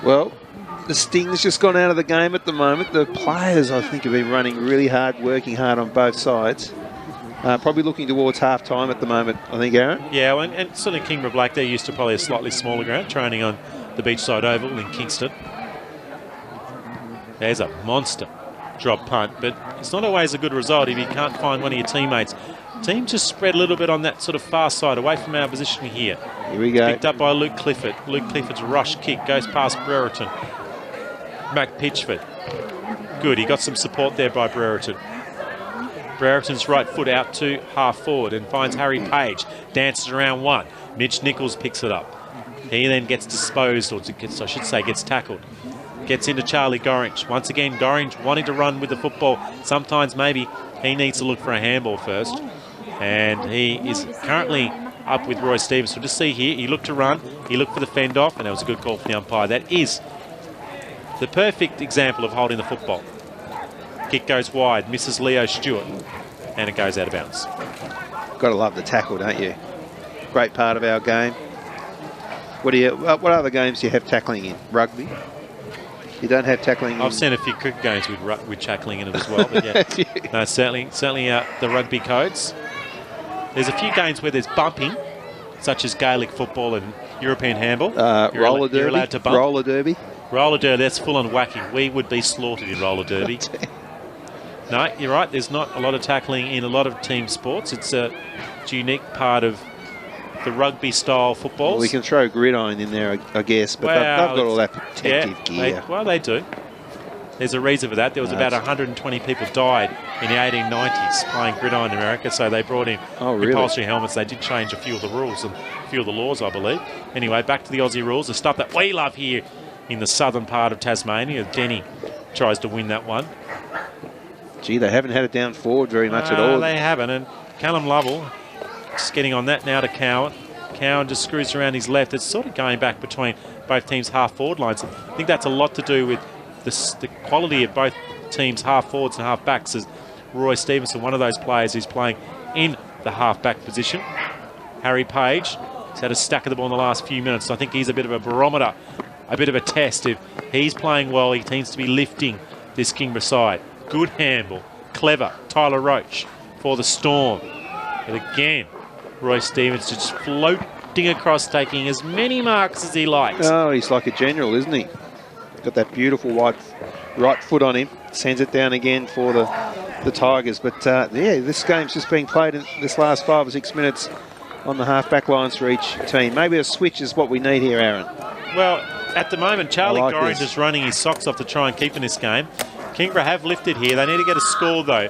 Well, the sting's just gone out of the game at the moment. The players, I think, have been running really hard, working hard on both sides. Probably looking towards half-time at the moment, I think, Aaron. Yeah, well, and certainly Kingborough Black, they're used to probably a slightly smaller ground, training on the Beachside Oval in Kingston. There's a monster drop punt, but it's not always a good result if you can't find one of your teammates. Team just spread a little bit on that sort of far side, away from our position here. Here we go. Picked up by Luke Clifford. Luke Clifford's rush kick goes past Brereton. Mac Pitchford. Good, he got some support there by Brereton. Brereton's right foot out to half forward and finds Harry Page. Dances around one. Mitch Nichols picks it up. He then gets disposed, or gets, I should say, gets tackled. Gets into Charlie Gorringe. Once again, Gorringe wanting to run with the football. Sometimes maybe he needs to look for a handball first. And he is currently up with Roy Stevens. So just see here, he looked to run, he looked for the fend off, and that was a good call from the umpire. That is the perfect example of holding the football. Kick goes wide, misses Leo Stewart, and it goes out of bounds. Got to love the tackle, don't you? Great part of our game. What other games do you have tackling in? Rugby? You don't have tackling. I've seen a few cricket games with tackling in it as well, but yeah, no, certainly the rugby codes. There's a few games where there's bumping, such as Gaelic football and European handball. Roller derby. You're allowed to bump. Roller derby. Roller derby. That's full on whacking. We would be slaughtered in roller derby. No, you're right. There's not a lot of tackling in a lot of team sports. It's a unique part of the rugby style footballs. Well, we can throw gridiron in there, I guess, but they've got all that protective gear. They do. There's a reason for that. There was about 120 people died in the 1890s playing gridiron in America, so they brought in compulsory helmets. They did change a few of the rules and a few of the laws, I believe. Anyway, back to the Aussie rules, the stuff that we love here in the southern part of Tasmania. Denny tries to win that one. Gee, they haven't had it down forward very much at all. They haven't, and Callum Lovell just getting on that now to Cowan. Cowan just screws around his left. It's sort of going back between both teams' half-forward lines. I think that's a lot to do with the quality of both teams' half-forwards and half-backs. As Roy Stevenson, one of those players who's playing in the half-back position. Harry Page has had a stack of the ball in the last few minutes. So I think he's a bit of a barometer, a bit of a test. If he's playing well, he seems to be lifting this Kingborough side. Good handball, clever. Tyler Roach for the Storm. But again, Roy Stevens just floating across, taking as many marks as he likes. Oh, he's like a general, isn't he? Got that beautiful right foot on him. Sends it down again for the Tigers. But yeah, this game's just being played in this last 5 or 6 minutes on the half-back lines for each team. Maybe a switch is what we need here, Aaron. Well, at the moment, Charlie Gorringe is running his socks off to try and keep in this game. Kingborough have lifted here. They need to get a score, though.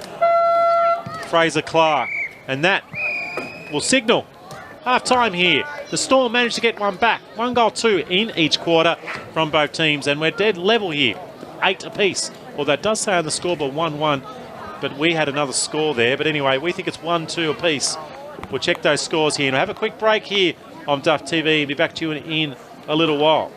Fraser Clark. And that will signal half-time here. The Storm managed to get one back. 1 goal, 2 in each quarter from both teams. And we're dead level here. 8 apiece. Well, that does say on the scoreboard 1-1. But we had another score there. But anyway, we think it's 1-2 apiece. We'll check those scores here. And we'll have a quick break here on Duff TV. Be back to you in a little while.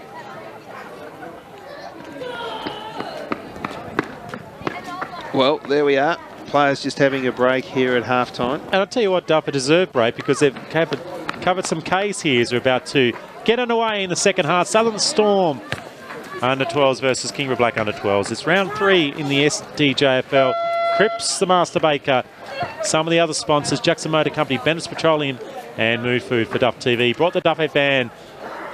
Well, there we are. Players just having a break here at halftime. And I'll tell you what, Duff, a deserved break because they've covered some Ks here as we're about to get underway in the second half. Southern Storm under-12s versus Kingborough Black under-12s. It's round 3 in the SDJFL. Cripps, the Master Baker, some of the other sponsors, Jackson Motor Company, Bennett's Petroleum and Mood Food for Duff TV. Brought the Duff fan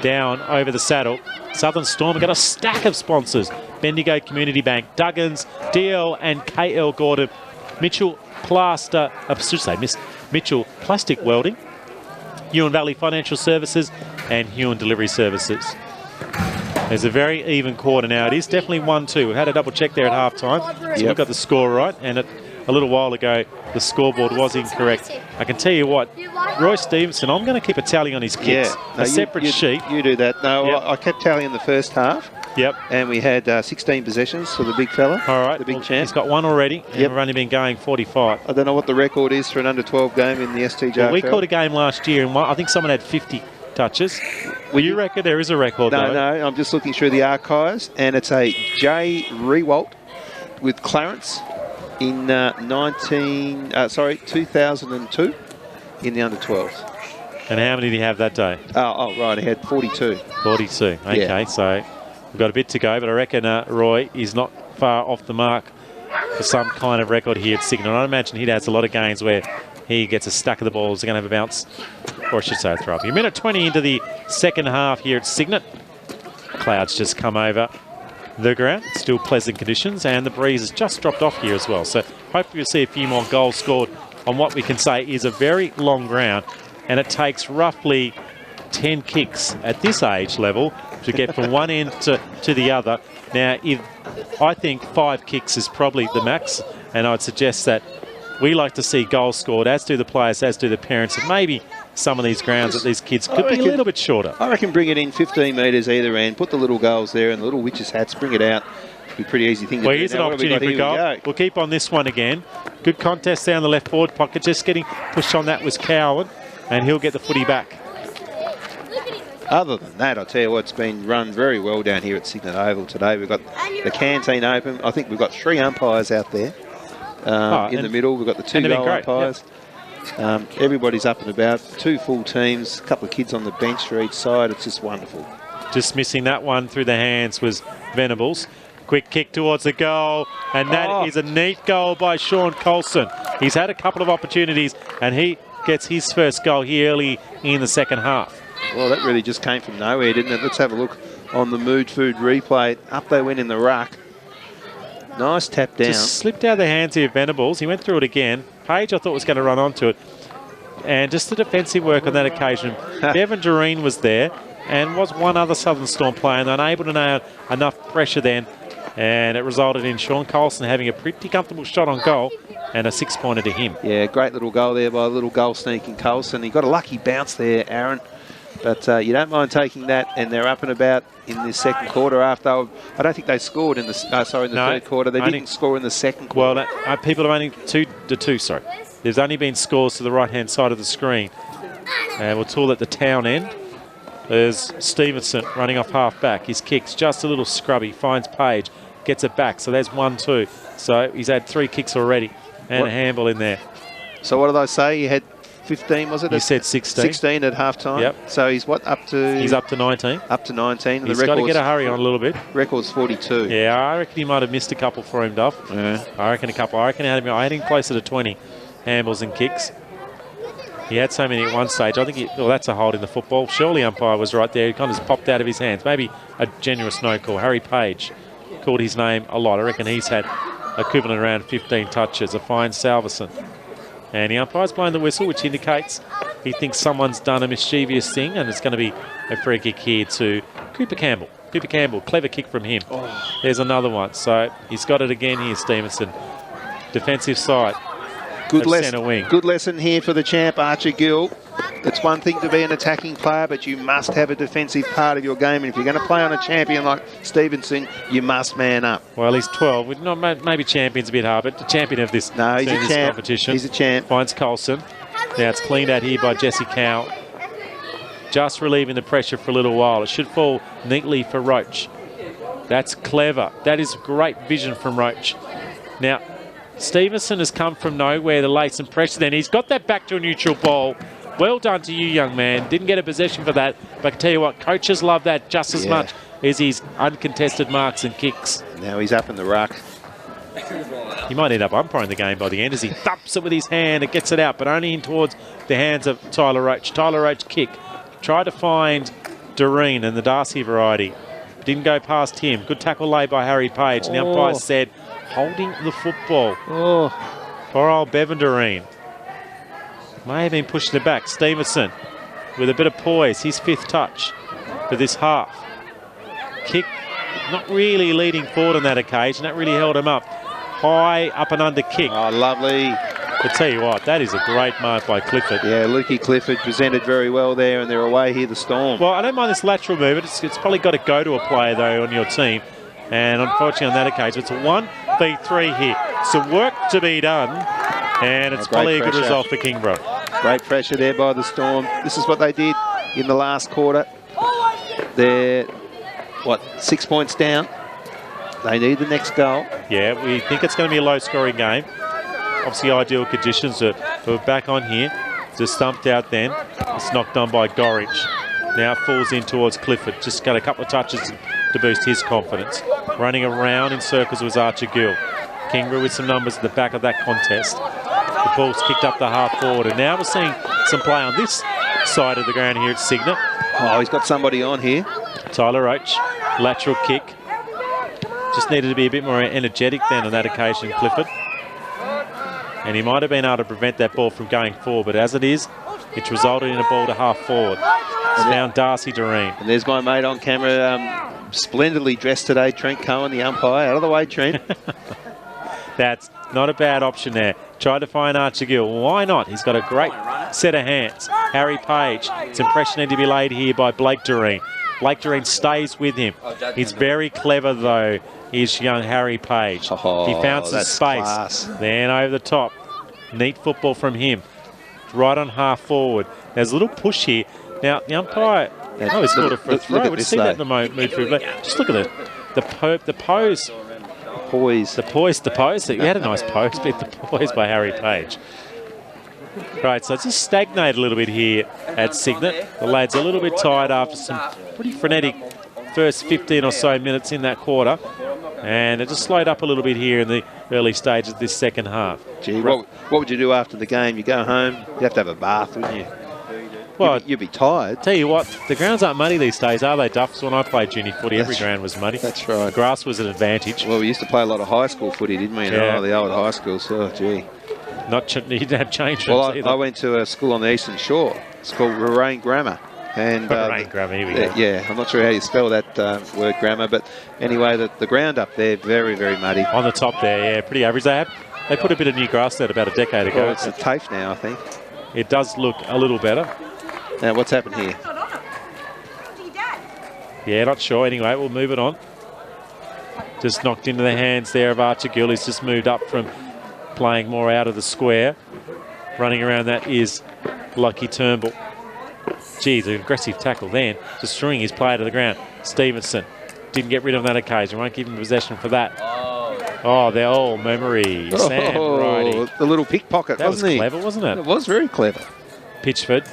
down over the saddle. Southern Storm have got a stack of sponsors. Bendigo Community Bank, Duggins, DL and KL Gordon, Mitchell Plaster, Mitchell Plastic Welding, Huon Valley Financial Services and Huon Delivery Services. There's a very even quarter now. It is definitely 1-2. We've had a double check there at half-time. So we've got the score right. And a little while ago, the scoreboard was incorrect. I can tell you what, Roy Stevenson, I'm going to keep a tally on his kicks. No, a separate sheet. You do that. No, I kept tallying the first half. Yep. And we had 16 possessions for the big fella. All right. The big champ. He's got 1 already. And we've only been going 45. I don't know what the record is for an under-12 game in the STJFL. Well, we caught a game last year, and I think someone had 50 touches. Well, you reckon there is a record, though? No, I'm just looking through the archives, and it's a J. Rewalt with Clarence in 2002 in the under-12s. And how many did he have that day? Oh, right, he had 42. 42, okay, so we've got a bit to go, but I reckon Roy is not far off the mark for some kind of record here at Cygnet. I imagine he has a lot of games where he gets a stack of the balls. They're going to have a bounce, or I should say a throw up. A minute 20 into the second half here at Cygnet. Clouds just come over the ground. Still pleasant conditions, and the breeze has just dropped off here as well. So hopefully we'll see a few more goals scored on what we can say is a very long ground, and it takes roughly 10 kicks at this age level to get from one end to the other. Now, I think 5 kicks is probably the max, and I'd suggest that we like to see goals scored, as do the players, as do the parents, and maybe some of these grounds that these kids could be a little bit shorter. I reckon bring it in 15 metres either end, put the little goals there and the little witches' hats, bring it out. It'd be a pretty easy thing to do. Well, here's an opportunity for goal. We'll keep on this one again. Good contest down the left forward pocket. Just getting pushed on that was Cowan, and he'll get the footy back. Other than that, I'll tell you what, it's been run very well down here at Cygnet Oval today. We've got the canteen open. I think we've got 3 umpires out there in the middle. We've got the 2 goal umpires. Yep. Everybody's up and about. 2 full teams, a couple of kids on the bench for each side. It's just wonderful. Just missing that one through the hands was Venables. Quick kick towards the goal, and that is a neat goal by Sean Colson. He's had a couple of opportunities, and he gets his first goal here early in the second half. Well, that really just came from nowhere, didn't it? Let's have a look on the Mood Food replay. Up they went in the ruck. Nice tap down. Just slipped out of the hands here of Venables. He went through it again. Page, I thought, was going to run onto it. And just the defensive work on that occasion. Bevan Doreen was there, and was one other Southern Storm player, and unable to nail enough pressure then. And it resulted in Sean Colson having a pretty comfortable shot on goal and a 6-pointer to him. Yeah, great little goal there by a little goal sneaking Colson. He got a lucky bounce there, Aaron. But you don't mind taking that, and they're up and about in the second quarter after. I don't think they scored in the third quarter. They didn't score in the second quarter. Well, people have only 2-2, sorry. There's only been scores to the right-hand side of the screen. And we'll tool at the town end. There's Stevenson running off half back. His kick's just a little scrubby. Finds Page. Gets it back. So there's 1-2. So he's had 3 kicks already. And a handball in there. So what did I say? He had 15, was it? You said 16. 16 at half-time. Yep. So he's what, up to... He's up to 19. Up to 19. He's got to get a hurry on a little bit. Record's 42. Yeah, I reckon he might have missed a couple for him, Duff. Yeah. I reckon a couple. I had him closer to 20 handballs and kicks. He had so many at one stage. I think that's a hold in the football. Surely umpire was right there. He kind of just popped out of his hands. Maybe a generous no call. Harry Page called his name a lot. I reckon he's had equivalent around 15 touches. A fine Salverson. And the umpire's blowing the whistle, which indicates he thinks someone's done a mischievous thing, and it's going to be a free kick here to Cooper Campbell. Cooper Campbell, clever kick from him. Oh. There's another one. So he's got it again here, Stevenson. Defensive side. Good lesson here for the champ, Archer Gill. It's one thing to be an attacking player, but you must have a defensive part of your game. And if you're going to play on a champion like Stevenson, you must man up. Well, he's 12. Maybe champion's a bit hard, but the champion of this, no, he's a champ. Competition. He's a champ. Finds Colson. Now it's cleaned out here by Jesse Cow. Just relieving the pressure for a little while. It should fall neatly for Roach. That's clever. That is great vision from Roach. Now, Stevenson has come from nowhere to lay some pressure then. He's got that back to a neutral ball. Well done to you, young man. Didn't get a possession for that. But I can tell you what, coaches love that just as much as his uncontested marks and kicks. Now he's up in the ruck. He might end up umpiring the game by the end as he thumps it with his hand and gets it out, but only in towards the hands of Tyler Roach. Tyler Roach kick. Tried to find Doreen in the Darcy variety. Didn't go past him. Good tackle laid by Harry Page. And the umpire said, holding the football. Poor old Bevan Doreen. May have been pushing it back. Stevenson with a bit of poise. His 5th touch for this half. Kick not really leading forward on that occasion. That really held him up. High up and under kick. Oh, lovely. But tell you what, that is a great mark by Clifford. Yeah, Lukey Clifford presented very well there, and they're away here, the Storm. Well, I don't mind this lateral movement. It's probably got to go to a player, though, on your team. And unfortunately, on that occasion, it's a 1v3 here. Some work to be done, and it's probably a good result for Kingborough. Great pressure there by the Storm. This is what they did in the last quarter. They're, 6 points down. They need the next goal. Yeah, we think it's going to be a low-scoring game. Obviously, ideal conditions. We're back on here. Just stumped out then. It's knocked on by Gorringe. Now it falls in towards Clifford. Just got a couple of touches to boost his confidence. Running around in circles was Archer Gill. Kingborough with some numbers at the back of that contest. The ball's kicked up the half forward, and now we're seeing some play on this side of the ground here at Cygnet. Oh, he's got somebody on here. Tyler Roach, lateral kick. Just needed to be a bit more energetic than on that occasion, Clifford. And he might have been able to prevent that ball from going forward, but as it is, it's resulted in a ball to half forward. It's found Darcy Doreen. And there's my mate on camera, splendidly dressed today, Trent Cohen, the umpire. Out of the way, Trent. That's not a bad option there. Tried to find Archer Gill. Why not? He's got a great set of hands. Harry Page. It's impression need to be laid here by Blake Doreen. Blake Doreen stays with him. He's very clever, though, is young Harry Page. Oh, he found some space. Class. Then over the top. Neat football from him. Right on half forward. There's a little push here. Now, the umpire... Oh, he's scored it for a throw. We've seen that in the move through. Just look at the pose. Poise. The pose. He had a nice pose, but the poise by Harry Page. Right, so it's just stagnated a little bit here at Cygnet. The lads are a little bit tired after some pretty frenetic first 15 or so minutes in that quarter. And it just slowed up a little bit here in the early stages of this second half. Gee, what would you do after the game? You go home, you'd have to have a bath, wouldn't you? Well, you'd be tired. Tell you what, the grounds aren't muddy these days, are they, Duff? So when I played junior footy, every ground was muddy. That's right. The grass was an advantage. Well, we used to play a lot of high school footy, didn't we? Yeah. The old high schools. Oh, gee. You didn't have change rooms either. I went to a school on the Eastern Shore. It's called Lorraine Grammar. And Lorraine Grammar, here we go. Yeah, I'm not sure how you spell that word grammar, but anyway, the ground up there, very, very muddy. On the top there, yeah, pretty average. They put a bit of new grass there about a decade ago. Well, it's a TAFE now, I think. It does look a little better. Now, what's happened here? Yeah, not sure. Anyway, we'll move it on. Just knocked into the hands there of Archer Gill. He's just moved up from playing more out of the square. Running around that is Lucky Turnbull. Geez, an aggressive tackle then, destroying his player to the ground. Stevenson didn't get rid of that occasion. Won't give him possession for that. Oh, they're all memory. Sam Ridey. The little pickpocket, wasn't he? That was clever, wasn't it? It was very clever. Pitchford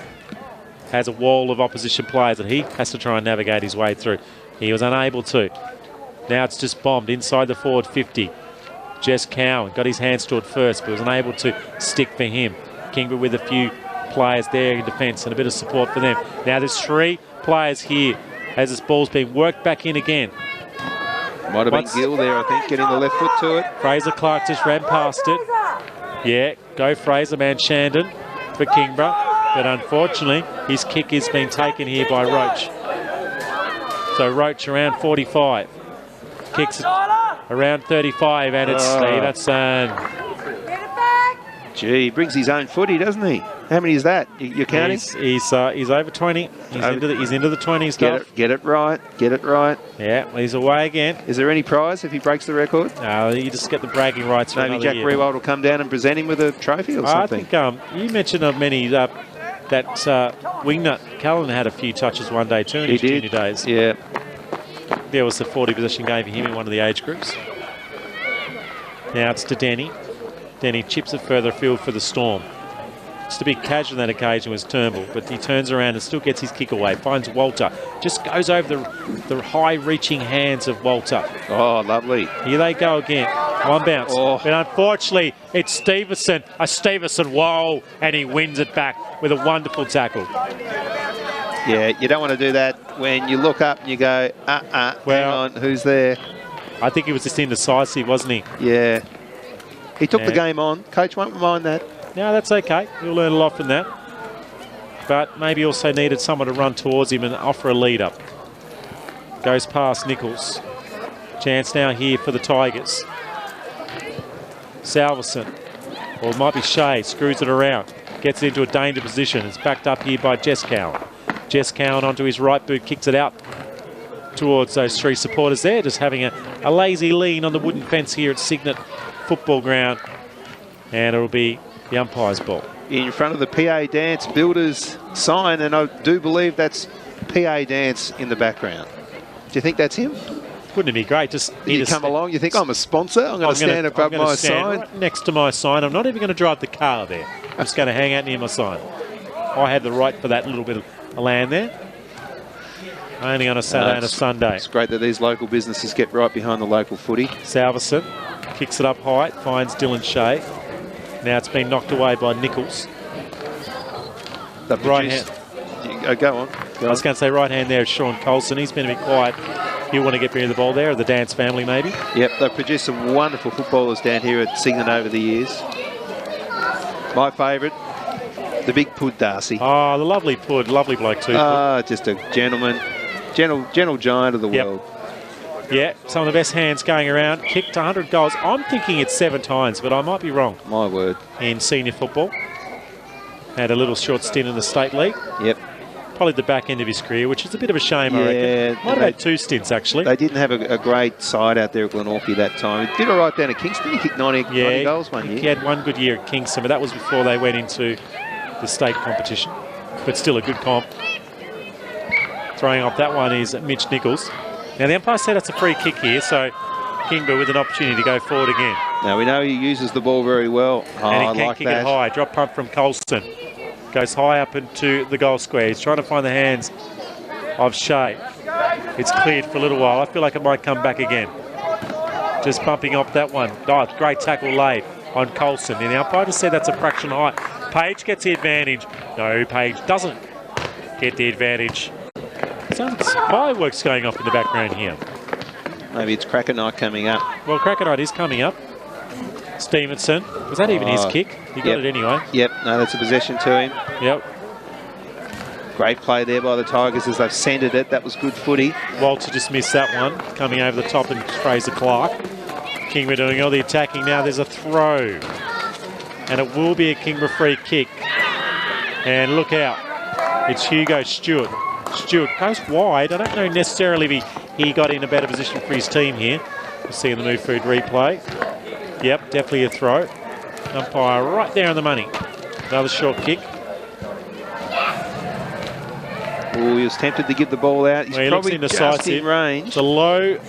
has a wall of opposition players that he has to try and navigate his way through. He was unable to. Now it's just bombed inside the forward 50. Jess Cowan got his hand stored first, but was unable to stick for him. Kingborough with a few players there in defence and a bit of support for them. Now there's 3 players here as this ball's being worked back in again. Might have been Gill there, I think, getting the left foot to it. Fraser Clark just ran past it. Yeah, go Fraser, man Shandon for Kingborough. But unfortunately, his kick is being taken here by Roach. So Roach around 45. Kicks around 35, and it's Stevenson. Gee, he brings his own footy, doesn't he? How many is that? You're counting? He's over 20. He's into the 20s. Get it right. Get it right. Yeah, well, he's away again. Is there any prize if he breaks the record? No, you just get the bragging rights for maybe Jack Rewald will come down and present him with a trophy or something. I think you mentioned of many that Wingnut Cullen had a few touches one day too in his junior days. Yeah. There was the 40 possession game for him in one of the age groups. Now it's to Denny. Denny chips it further afield for the Storm. Just a big casual on that occasion was Turnbull, but he turns around and still gets his kick away. Finds Walter. Just goes over the high-reaching hands of Walter. Oh, lovely. Here they go again. One bounce. Oh. But unfortunately, it's Stevenson. Stevenson, whoa, and he wins it back with a wonderful tackle. Yeah, you don't want to do that when you look up and you go, well, hang on, who's there? I think he was just indecisive, wasn't he? Yeah. He took the game on. Coach won't mind that. No, that's okay. He'll learn a lot from that. But maybe also needed someone to run towards him and offer a lead up. Goes past Nichols. Chance now here for the Tigers. Salverson, or it might be Shea, screws it around. Gets it into a danger position. It's backed up here by Jess Cowan. Jess Cowan onto his right boot, kicks it out towards those 3 supporters there, just having a lazy lean on the wooden fence here at Cygnet football ground. And it'll be the umpire's ball. In front of the PA Dance Builders sign, and I do believe that's PA Dance in the background. Do you think that's him? Wouldn't it be great? Just you come along, you think I'm a sponsor, I'm going to stand above my sign. Right next to my sign. I'm not even going to drive the car there. I'm just going to hang out near my sign. I had the right for that little bit of land there. Only on a Saturday and a Sunday. It's great that these local businesses get right behind the local footy. Salverson kicks it up high, finds Dylan Shea. Now it's been knocked away by Nichols. The right hand. Go on. I was going to say right hand there is Sean Colson. He's been a bit quiet. He'll want to get rid of the ball there, or the Dance family maybe. Yep, they've produced some wonderful footballers down here at Cygnet over the years. My favourite, the big Pud Darcy. Oh, the lovely Pud, lovely bloke too. Just a gentleman, gentle giant of the world. Yeah, some of the best hands going around. Kicked 100 goals. I'm thinking it's 7 times, but I might be wrong. My word. In senior football. Had a little short stint in the state league. Yep. Probably the back end of his career, which is a bit of a shame, I reckon. Might have had 2 stints, actually. They didn't have a great side out there at Glenorchy that time. He did all right down at Kingston. He kicked 90 goals one year. He had one good year at Kingston, but that was before they went into the state competition. But still a good comp. Throwing off that one is Mitch Nichols. Now, the umpire said it's a free kick here, so Kingborough with an opportunity to go forward again. Now, we know he uses the ball very well. And he can kick it high. Drop punt from Colston. Goes high up into the goal square. He's trying to find the hands of Shea. It's cleared for a little while. I feel like it might come back again. Just bumping up that one. Oh, great tackle laid on Colston. And the umpire just said that's a fraction high. Page gets the advantage. No, Page doesn't get the advantage. Sounds like fireworks going off in the background here. Maybe it's Cracker Night coming up. Well, Cracker Night is coming up. Stevenson. Was that even his kick? He got it anyway. Yep. No, that's a possession to him. Yep. Great play there by the Tigers as they've centred it. That was good footy. Walter just missed that one. Coming over the top and Fraser Clark. Kingborough doing all the attacking now. There's a throw. And it will be a Kingborough free kick. And look out. It's Hugo Stewart. Stewart goes wide. I don't know necessarily if he got in a better position for his team here. We'll see in the Move Food replay. Yep, definitely a throw. Umpire right there on the money. Another short kick. Oh, he was tempted to give the ball out. He's probably just in range. The low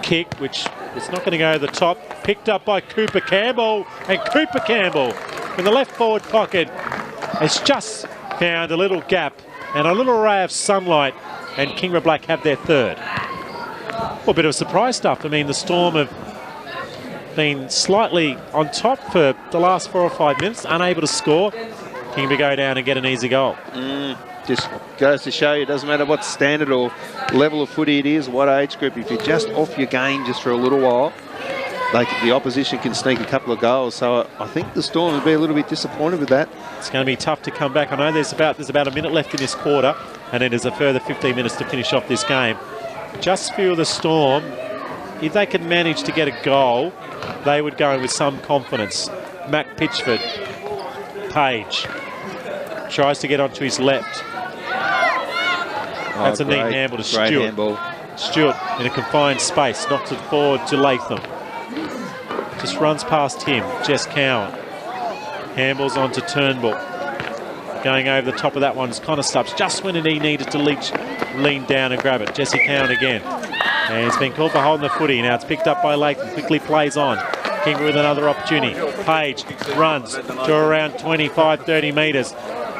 kick, which is not going to go to the top. Picked up by Cooper Campbell. And Cooper Campbell in the left forward pocket has just found a little gap and a little ray of sunlight, and Kingborough Black have their third. Well, a bit of a surprise stuff. I mean, the Storm have been slightly on top for the last 4 or 5 minutes, unable to score. Kingborough go down and get an easy goal. Just goes to show you, it doesn't matter what standard or level of footy it is, what age group, if you're just off your game just for a little while, the opposition can sneak a couple of goals. So I think the Storm will be a little bit disappointed with that. It's going to be tough to come back. I know there's about a minute left in this quarter, and then there's a further 15 minutes to finish off this game. Just feel the Storm, if they can manage to get a goal, they would go in with some confidence. Mac Pitchford, Page, tries to get onto his left. That's a neat handball to Stewart. Stewart in a confined space, knocks it forward to Latham. Just runs past him, Jess Cowan. Handballs onto Turnbull. Going over the top of that one is Connor Stubbs, just when he needed to lean down and grab it. Jesse Cowan again. And it's been called for holding the footy. Now it's picked up by Latham, quickly plays on. Kingborough with another opportunity. Page runs to around 25, 30 metres.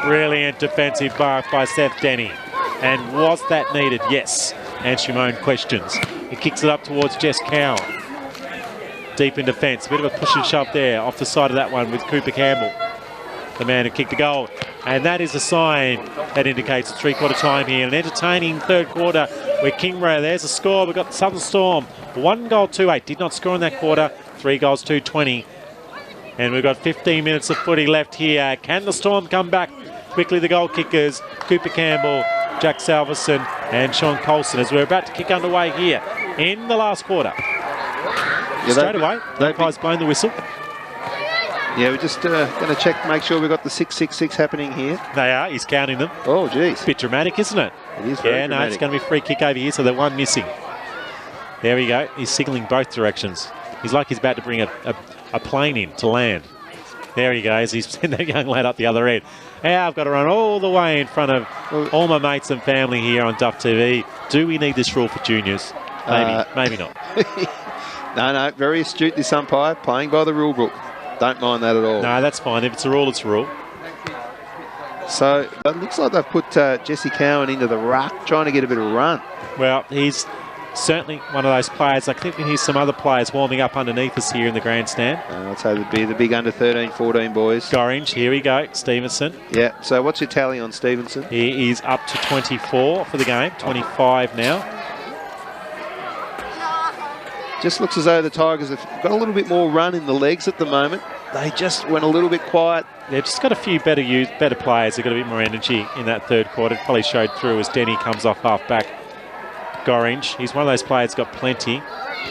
Brilliant defensive mark by Seth Denny. And was that needed? Yes. And Shimon questions. He kicks it up towards Jess Cowan. Deep in defence. A bit of a push and shove there off the side of that one with Cooper Campbell, the man who kicked the goal. And that is a sign that indicates a three-quarter time here. An entertaining third quarter where Kingborough, there's a score. We've got Southern Storm, 1 goal, 2-8. Did not score in that quarter. 3 goals, 2-20. And we've got 15 minutes of footy left here. Can the Storm come back? Quickly the goal kickers, Cooper Campbell, Jack Salverson and Sean Colson, as we're about to kick underway here in the last quarter. Yeah, straight away, the umpire's blown the whistle. Yeah, we're just going to check, make sure we've got the 6-6-6 happening here. They are, he's counting them. Oh, geez. Bit dramatic, isn't it? It is very dramatic. No, it's going to be a free kick over here, so they're one missing. There we go. He's signalling both directions. He's like he's about to bring a plane in to land. There he goes. He's sent that young lad up the other end. Now I've got to run all the way in front of all my mates and family here on Duff TV. Do we need this rule for juniors? Maybe, maybe not. No, very astute, this umpire, playing by the rule book. Don't mind that at all. No, that's fine. If it's a rule, it's a rule. So it looks like they've put Jesse Cowan into the ruck, trying to get a bit of a run. Well, he's certainly one of those players. I think we hear some other players warming up underneath us here in the grandstand. I'd say it'd be the big under 13, 14 boys. Gorringe, here we go. Stevenson. Yeah, so what's your tally on Stevenson? He is up to 24 for the game, 25 now. Just looks as though the Tigers have got a little bit more run in the legs at the moment. They just went a little bit quiet. They've just got a few better players. They've got a bit more energy in that third quarter. It probably showed through as Denny comes off half-back. Gorringe, he's one of those players got plenty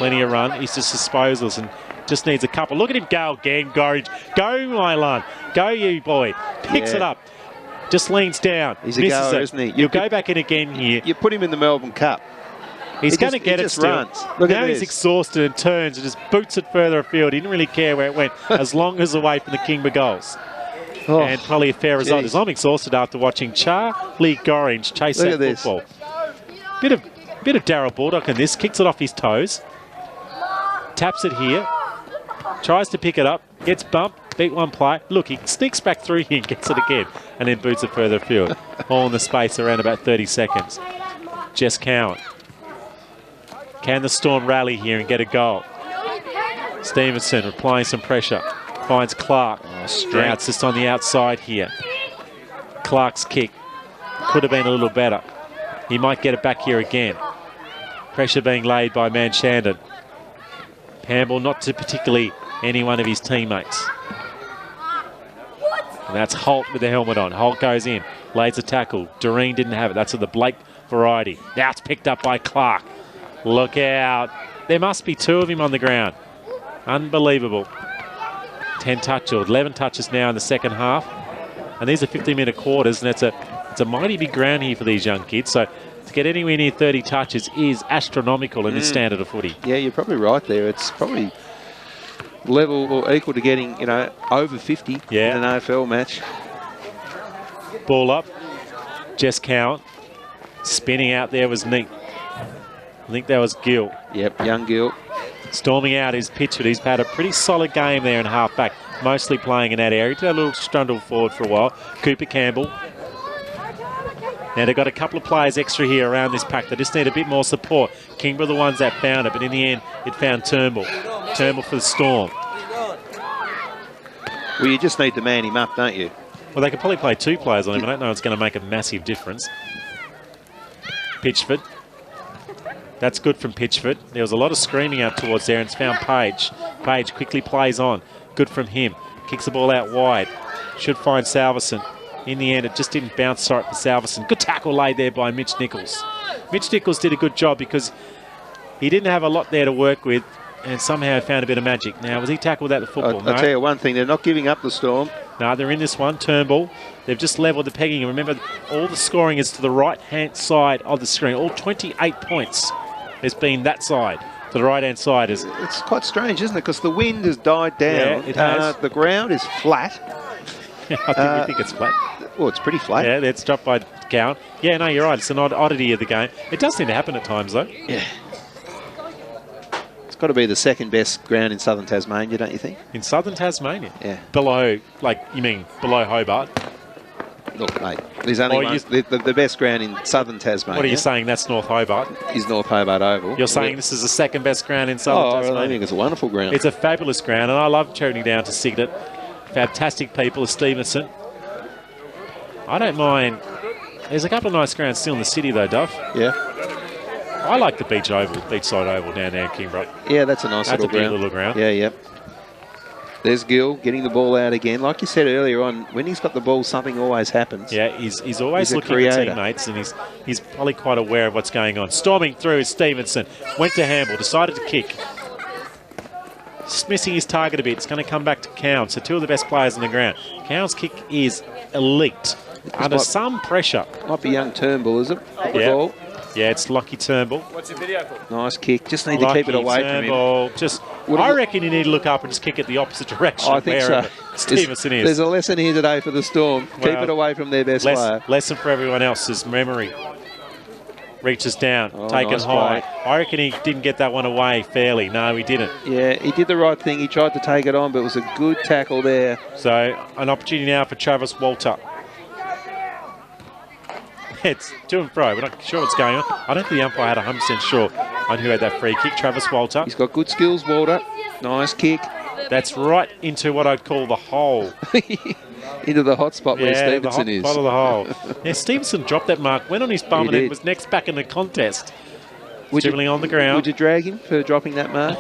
of run. He's just disposals and just needs a couple. Look at him go again, Gorringe. Go, Milan. Go, you boy. Picks it up. Just leans down. He's a goer, isn't he? You'll go back in again here. You put him in the Melbourne Cup. He's going to get it still. Runs. Look now at he's exhausted and turns and just boots it further afield. He didn't really care where it went as long as away from the Kingborough goals. Oh, and probably a fair result. As I'm exhausted after watching Charlie Gorringe chase that football. Bit of Darryl Baldock in this. Kicks it off his toes. Taps it here. Tries to pick it up. Gets bumped. Beat one play. Look, he sneaks back through here and gets it again. And then boots it further afield. All in the space around about 30 seconds. Jess Cowan. Can the Storm rally here and get a goal? Stevenson applying some pressure. Finds Clark. Now it's just on the outside here. Clark's kick could have been a little better. He might get it back here again. Pressure being laid by Manchandon. Handball not to particularly any one of his teammates. And that's Holt with the helmet on. Holt goes in, lays a tackle. Doreen didn't have it. That's of the Blake variety. Now it's picked up by Clark. Look out. There must be 2 of him on the ground. Unbelievable. 10 touches, 11 touches now in the second half. And these are 15-minute quarters, and it's a mighty big ground here for these young kids. So to get anywhere near 30 touches is astronomical in this standard of footy. Yeah, you're probably right there. It's probably level or equal to getting, over 50 in an AFL match. Ball up. Jess Cowan. Spinning out there was neat. I think that was Gill. Yep, young Gill. Storming out is Pitchford. He's had a pretty solid game there in half-back, mostly playing in that area. He did a little strundle forward for a while. Cooper Campbell. Now they've got a couple of players extra here around this pack. They just need a bit more support. Kingborough the ones that found it, but in the end, it found Turnbull. Turnbull for the Storm. Well, you just need to man him up, don't you? Well, they could probably play two players on him. I don't know it's going to make a massive difference. Pitchford. That's good from Pitchford. There was a lot of screaming out towards there, and it's found Page. Page quickly plays on. Good from him. Kicks the ball out wide. Should find Salverson. In the end, it just didn't bounce right for Salverson. Good tackle laid there by Mitch Nichols. Mitch Nichols did a good job because he didn't have a lot there to work with, and somehow found a bit of magic. Now, was he tackled at the football? I'll tell you one thing, they're not giving up the Storm. No, they're in this one. Turnbull. They've just levelled the pegging. And remember, all the scoring is to the right-hand side of the screen. All 28 points has been that side. To the right-hand side. It's quite strange, isn't it? Because the wind has died down. Yeah, it has. The ground is flat. I think it's flat. Well, it's pretty flat. Yeah, it's dropped by count. Yeah, no, you're right. It's an oddity of the game. It does seem to happen at times, though. Yeah. It's got to be the second best ground in southern Tasmania, don't you think? In southern Tasmania? Yeah. Below, like, you mean below Hobart? Look, mate, there's only one. The best ground in southern Tasmania. What are you saying? That's North Hobart? Is North Hobart Oval. You're saying this is the second best ground in southern Tasmania? I think it's a wonderful ground. It's a fabulous ground, and I love turning down to Cygnet. Fantastic people, Stevenson. I don't mind. There's a couple of nice grounds still in the city, though, Duff. Yeah. I like the beachside oval down there in Kingborough. Yeah, that's a nice little ground. Little ground. Yeah, yep. There's Gill getting the ball out again. Like you said earlier on, when he's got the ball, something always happens. Yeah, he's always looking for teammates, and he's probably quite aware of what's going on. Storming through is Stevenson. Went to handball, decided to kick. Just missing his target a bit. It's going to come back to Cowan. So two of the best players on the ground. Cowan's kick is elite. Under some pressure. Might be young Turnbull, is it? Yeah. Ball. Yeah, it's Lucky Turnbull. What's the video for? Nice kick. Just need to keep it away Turnbull. from him. I reckon you need to look up and just kick it the opposite direction. I think so. Stevenson is. There's a lesson here today for the Storm. Well, keep it away from their best player. Lesson for everyone else's memory. Reaches down, taken nice high. play. I reckon he didn't get that one away fairly. No, he didn't. Yeah, he did the right thing. He tried to take it on, but it was a good tackle there. So, an opportunity now for Travis Walter. It's to and fro. We're not sure what's going on. I don't think the umpire had 100% sure on who had that free kick. Travis Walter. He's got good skills, Walter. Nice kick. That's right into what I'd call the hole. Into the hot spot where Stevenson is. The hot spot of the hole. Yeah, Stevenson dropped that mark, went on his bum, and then was next back in the contest. Dribbling on the ground. Would you drag him for dropping that mark?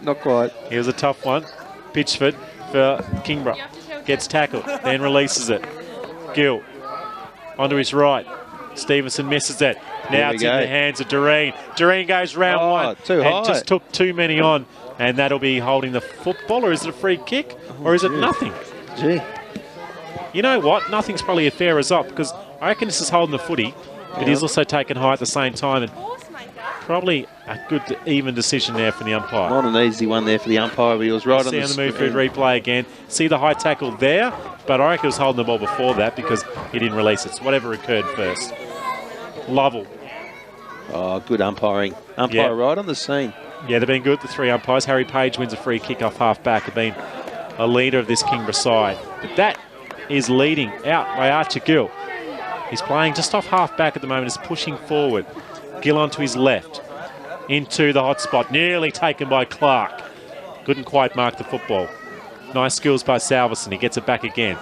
Not quite. It was a tough one. Pitchford for Kingborough. Gets tackled, then releases it. Gill onto his right. Stevenson misses it. Now it's in the hands of Doreen. Doreen goes round one. Too high. And just took too many on. And that'll be holding the football, or is it a free kick? Or is it nothing? Gee. You know what? Nothing's probably a fair result, because I reckon this is holding the footy, but he's also taken high at the same time. And probably a good even decision there for the umpire. Not an easy one there for the umpire, but he was right on the move for replay again. See the high tackle there, but I reckon he was holding the ball before that because he didn't release it. So whatever occurred first. Lovell. Oh, good umpiring. Umpire right on the scene. Yeah, they've been good, the three umpires. Harry Page wins a free kick off half-back, have been a leader of this Kingborough side. But that is leading out by Archer Gill. He's playing just off half-back at the moment, is pushing forward. Gill onto his left, into the hot spot, nearly taken by Clark. Couldn't quite mark the football. Nice skills by Salverson, he gets it back again.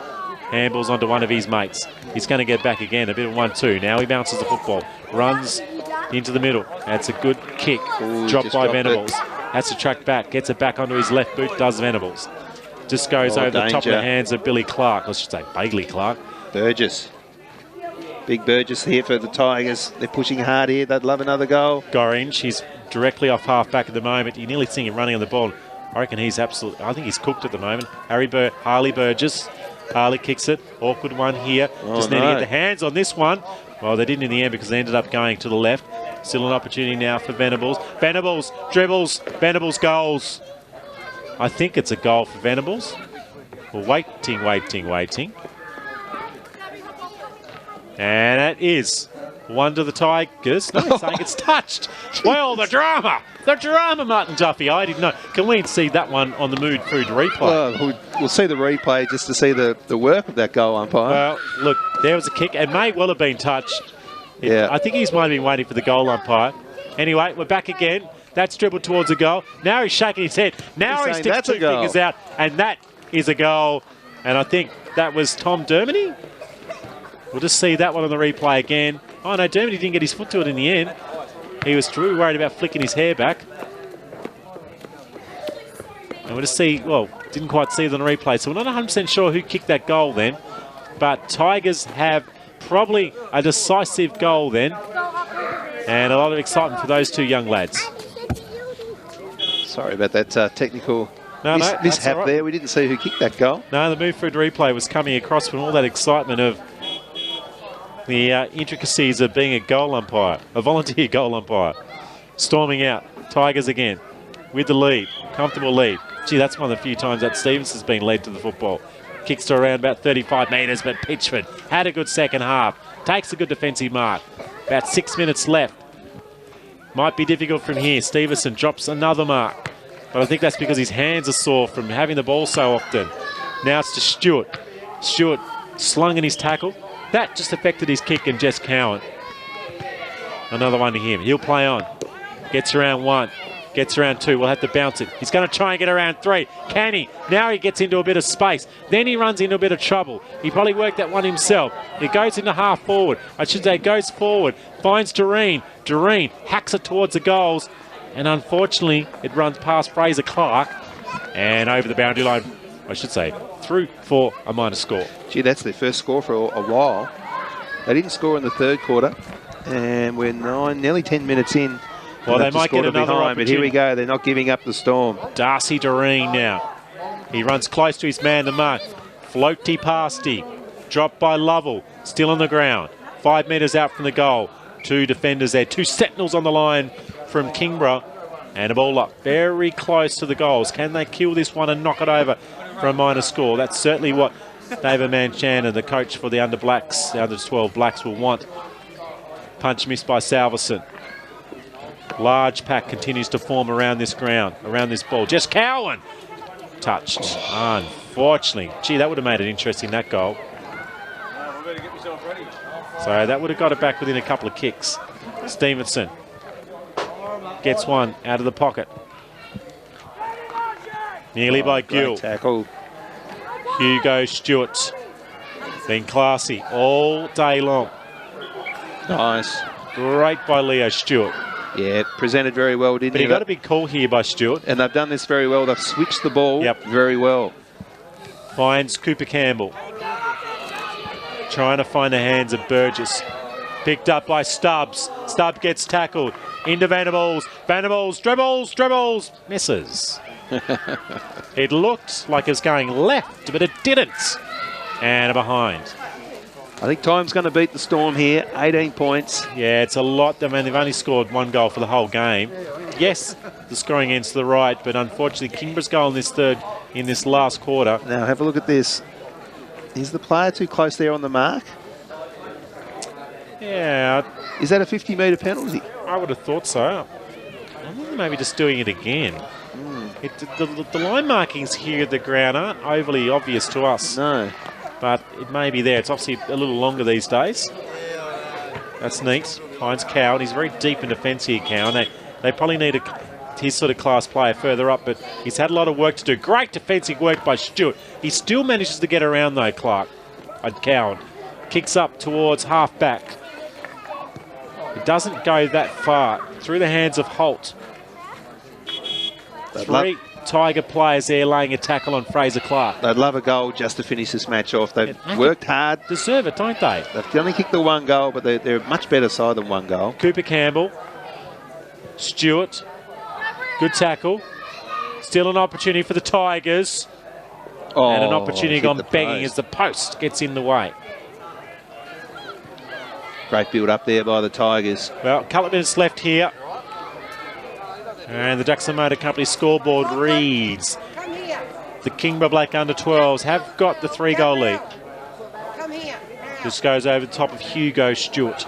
Handballs onto one of his mates. He's going to get back again, a bit of 1-2. Now he bounces the football, runs into the middle. That's a good kick, dropped by Venables. Has to track back, gets it back onto his left boot, does Venables. Just goes over the top of the hands of Billy Clark, I should say Bailey Clark. Burgess. Big Burgess here for the Tigers. They're pushing hard here. They'd love another goal. Gorringe, he's directly off half-back at the moment. You nearly see him running on the ball. I reckon he's absolutely, I think he's cooked at the moment. Harley Burgess. Harley kicks it. Awkward one here. Just need to get the hands on this one. Well, they didn't in the end because they ended up going to the left. Still an opportunity now for Venables. Venables dribbles. Venables goals. I think it's a goal for Venables. Well, waiting. And it is. One to the Tigers. No, he's saying it's touched. Well, the drama, Martin Duffy. I didn't know. Can we see that one on the Mood Food replay? We'll see the replay just to see the work of that goal umpire. Well, look, there was a kick. It may well have been touched. I think he's might have been waiting for the goal umpire. Anyway, we're back again. That's dribbled towards a goal. Now he's shaking his head. Now he sticks two fingers out, and that is a goal. And I think that was Tom Dermody. We'll just see that one on the replay again. Oh, no, Dermody didn't get his foot to it in the end. He was really worried about flicking his hair back. And we'll just see, well, didn't quite see it on the replay. So we're not 100% sure who kicked that goal then. But Tigers have probably a decisive goal then. And a lot of excitement for those two young lads. Sorry about that technical mishap right there. We didn't see who kicked that goal. No, the Move Food replay was coming across from all that excitement of the intricacies of being a goal umpire, a volunteer goal umpire. Storming out. Tigers again with the lead. Comfortable lead. Gee, that's one of the few times that Stevenson's been led to the football. Kicks to around about 35 metres, but Pitchford had a good second half. Takes a good defensive mark. About 6 minutes left. Might be difficult from here. Stevenson drops another mark. But I think that's because his hands are sore from having the ball so often. Now it's to Stewart. Stewart slung in his tackle. That just affected his kick and Jess Cowan. Another one to him. He'll play on. Gets around one. Gets around two. We'll have to bounce it. He's going to try and get around three. Can he? Now he gets into a bit of space. Then he runs into a bit of trouble. He probably worked that one himself. He goes into half forward. I should say goes forward. Finds Doreen. Doreen hacks it towards the goals. And unfortunately, it runs past Fraser Clark. And over the boundary line, I should say, through for a minor score. Gee, that's their first score for a while. They didn't score in the third quarter. And we're nearly 10 minutes in. Well, they might get another opportunity. But here we go. They're not giving up the Storm. Darcy Doreen now. He runs close to his man, the mark. Floaty pasty. Dropped by Lovell. Still on the ground. 5 metres out from the goal. Two defenders there. Two sentinels on the line from Kingborough. And a ball up very close to the goals. Can they kill this one and knock it over for a minor score? That's certainly what David Manchan, the coach for the under 12 Blacks, will want. Punch missed by Salverson. Large pack continues to form around this ground, around this ball. Jess Cowan touched, unfortunately. Gee, that would have made it interesting, that goal. So that would have got it back within a couple of kicks. Stevenson gets one out of the pocket. Nearly by Gill. Tackle. Hugo Stewart. Been classy all day long. Nice. Great by Leo Stewart. Yeah, presented very well, didn't he? But he got a big call here by Stewart. And they've done this very well. They've switched the ball very well. Finds Cooper Campbell. Trying to find the hands of Burgess. Picked up by Stubbs. Stubbs gets tackled. Into Vanderbills. Vanderbills dribbles. Misses. It looked like it was going left, but it didn't. And a behind. I think time's going to beat the Storm here. 18 points. Yeah, it's a lot. I mean, they've only scored one goal for the whole game. Yes, the scoring ends to the right, but unfortunately, Kingborough's goal in this last quarter. Now, have a look at this. Is the player too close there on the mark? Yeah. Is that a 50-metre penalty? I would have thought so. I think maybe just doing it again. The line markings here at the ground aren't overly obvious to us. No. But it may be there. It's obviously a little longer these days. That's neat. Finds Cowan. He's very deep in defence here, Cowan. They probably need his sort of class player further up, but he's had a lot of work to do. Great defensive work by Stewart. He still manages to get around, though, Cowan. Kicks up towards half-back. It doesn't go that far. Through the hands of Holt. Three Tiger players there laying a tackle on Fraser Clark. They'd love a goal just to finish this match off. They've worked hard. Deserve it, don't they? They've only kicked the one goal, but they're a much better side than one goal. Cooper Campbell. Stewart. Good tackle. Still an opportunity for the Tigers. And an opportunity gone begging as the post gets in the way. Great build up there by the Tigers. Well, a couple of minutes left here. And the Jackson Motor Company scoreboard reads the Kingborough Black under-12s have got the 3-goal lead. This goes over the top of Hugo Stewart.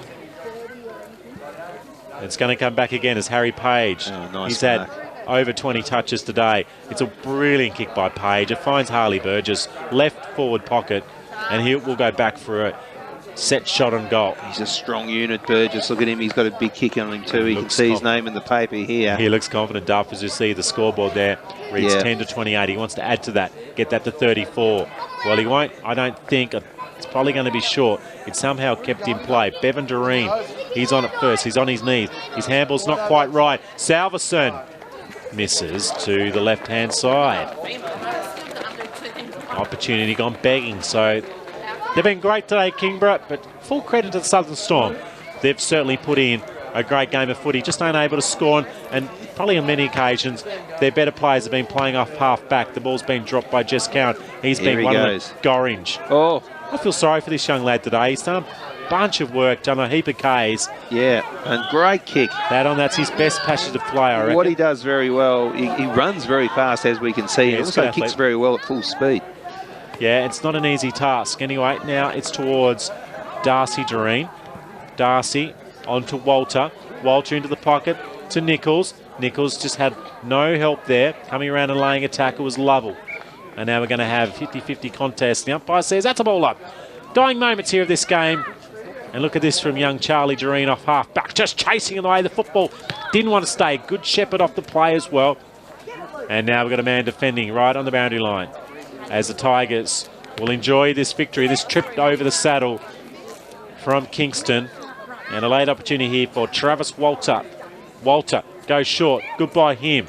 It's going to come back again as Harry Page. Oh, nice. He's had over 20 touches today. It's a brilliant kick by Page. It finds Harley Burgess, left forward pocket, and he will go back for a set shot on goal. He's a strong unit, Burgess. Look at him. He's got a big kick on him too. You can see his name in the paper here. He looks confident, Duff, as you see the scoreboard there. Reads 10 to 28. He wants to add to that, get that to 34. Well, he won't, I don't think. It's probably going to be short. It's somehow kept in play. Bevan Doreen, he's on it first. He's on his knees. His handball's not quite right. Salverson misses to the left-hand side. Opportunity gone begging. So they've been great today, Kingborough, but full credit to the Southern Storm. They've certainly put in a great game of footy, just unable to score, and probably on many occasions their better players have been playing off half-back. The ball's been dropped by Jess Cowan. He's been one of them. Gorringe. Oh. I feel sorry for this young lad today. He's done a bunch of work, done a heap of Ks. Yeah, and great kick. That's his best passage of play, I reckon. What he does very well, he runs very fast, as we can see. He also kicks very well at full speed. Yeah, it's not an easy task. Anyway, now it's towards Darcy Doreen. Darcy onto Walter. Walter into the pocket to Nichols. Nichols just had no help there. Coming around and laying a tackle was Lovell. And now we're going to have 50-50 contest. The umpire says that's a ball up. Dying moments here of this game. And look at this from young Charlie Doreen off half back. Just chasing away the football. Didn't want to stay. Good shepherd off the play as well. And now we've got a man defending right on the boundary line. As the Tigers will enjoy this victory. This trip over the saddle from Kingston. And a late opportunity here for Travis Walter. Walter goes short. Good by him.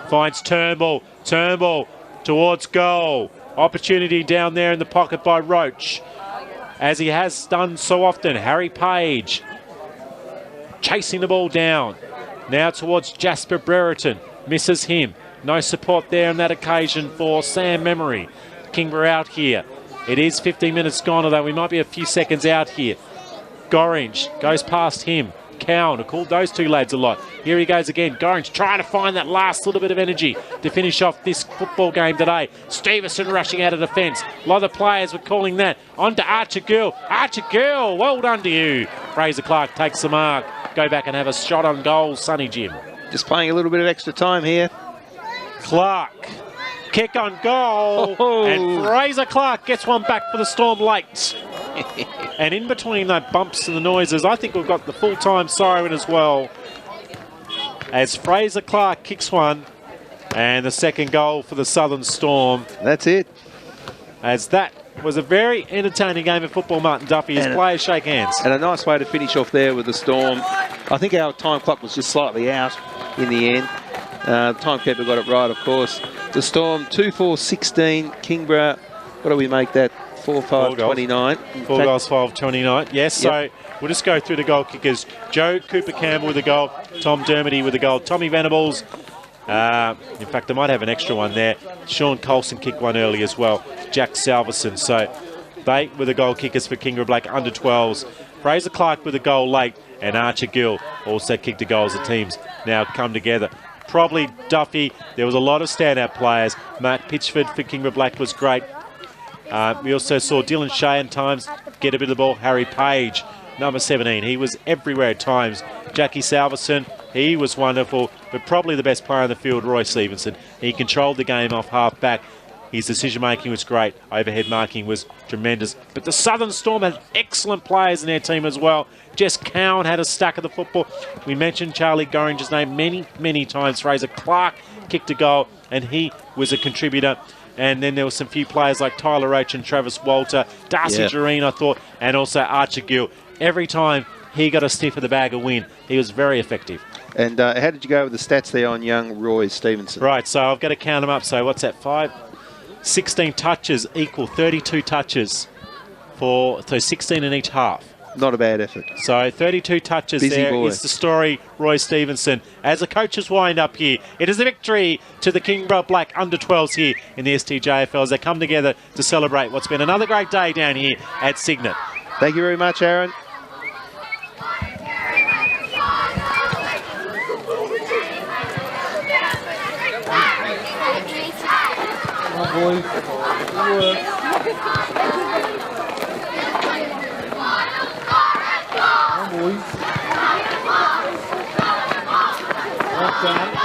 Finds Turnbull. Turnbull towards goal. Opportunity down there in the pocket by Roach. As he has done so often, Harry Page chasing the ball down. Now towards Jasper Brereton. Misses him. No support there on that occasion for Sam Memory. Kingborough out here. It is 15 minutes gone, although we might be a few seconds out here. Gorringe goes past him. Cowan, I called those two lads a lot. Here he goes again. Gorringe trying to find that last little bit of energy to finish off this football game today. Stevenson rushing out of defence. A lot of the players were calling that. On to Archer Gill. Archer Gill, well done to you. Fraser Clark takes the mark. Go back and have a shot on goal, Sonny Jim. Just playing a little bit of extra time here. Clark, kick on goal. And Fraser Clark gets one back for the Storm late. And in between the bumps and the noises, I think we've got the full-time siren as well. As Fraser Clark kicks one, and the second goal for the Southern Storm. That's it. As that was a very entertaining game of football, Martin Duffy. His players shake hands. And a nice way to finish off there with the Storm. I think our time clock was just slightly out in the end. The timekeeper got it right, of course. The Storm, 2-4-16. Kingborough, what do we make that? 4-5-29. 4 goals, 5-29. Yes, yep. So we'll just go through the goal kickers. Joe Cooper Campbell with a goal. Tom Dermody with a goal. Tommy Venables. In fact, I might have an extra one there. Sean Colson kicked one early as well. Jack Salverson. So they were the goal kickers for Kingborough Black under 12s. Fraser Clark with a goal late. And Archer Gill also kicked a goal as the teams now come together. Probably Duffy. There was a lot of standout players. Mark Pitchford for Kingborough Black was great. We also saw Dylan Shea at times get a bit of the ball. Harry Page, number 17. He was everywhere at times. Jackie Salverson, he was wonderful. But probably the best player on the field, Roy Stevenson. He controlled the game off half-back. His decision-making was great. Overhead marking was tremendous. But the Southern Storm had excellent players in their team as well. Jess Cowan had a stack of the football. We mentioned Charlie Gorringe's name many, many times. Fraser Clark kicked a goal, and he was a contributor. And then there were some few players like Tyler Roach and Travis Walter, Darcy Jareen, I thought, and also Archer Gill. Every time he got a sniff of the bag of win, he was very effective. And how did you go with the stats there on young Roy Stevenson? Right, so I've got to count them up. So what's that, 16 touches equal 32 touches so 16 in each half. Not a bad effort. So 32 touches. Busy there boy. Is the story, Roy Stevenson. As the coaches wind up here, it is a victory to the Kingborough Black under-12s here in the STJFL as they come together to celebrate what's been another great day down here at Cygnet. Thank you very much, Aaron. Boys. Good work. Down.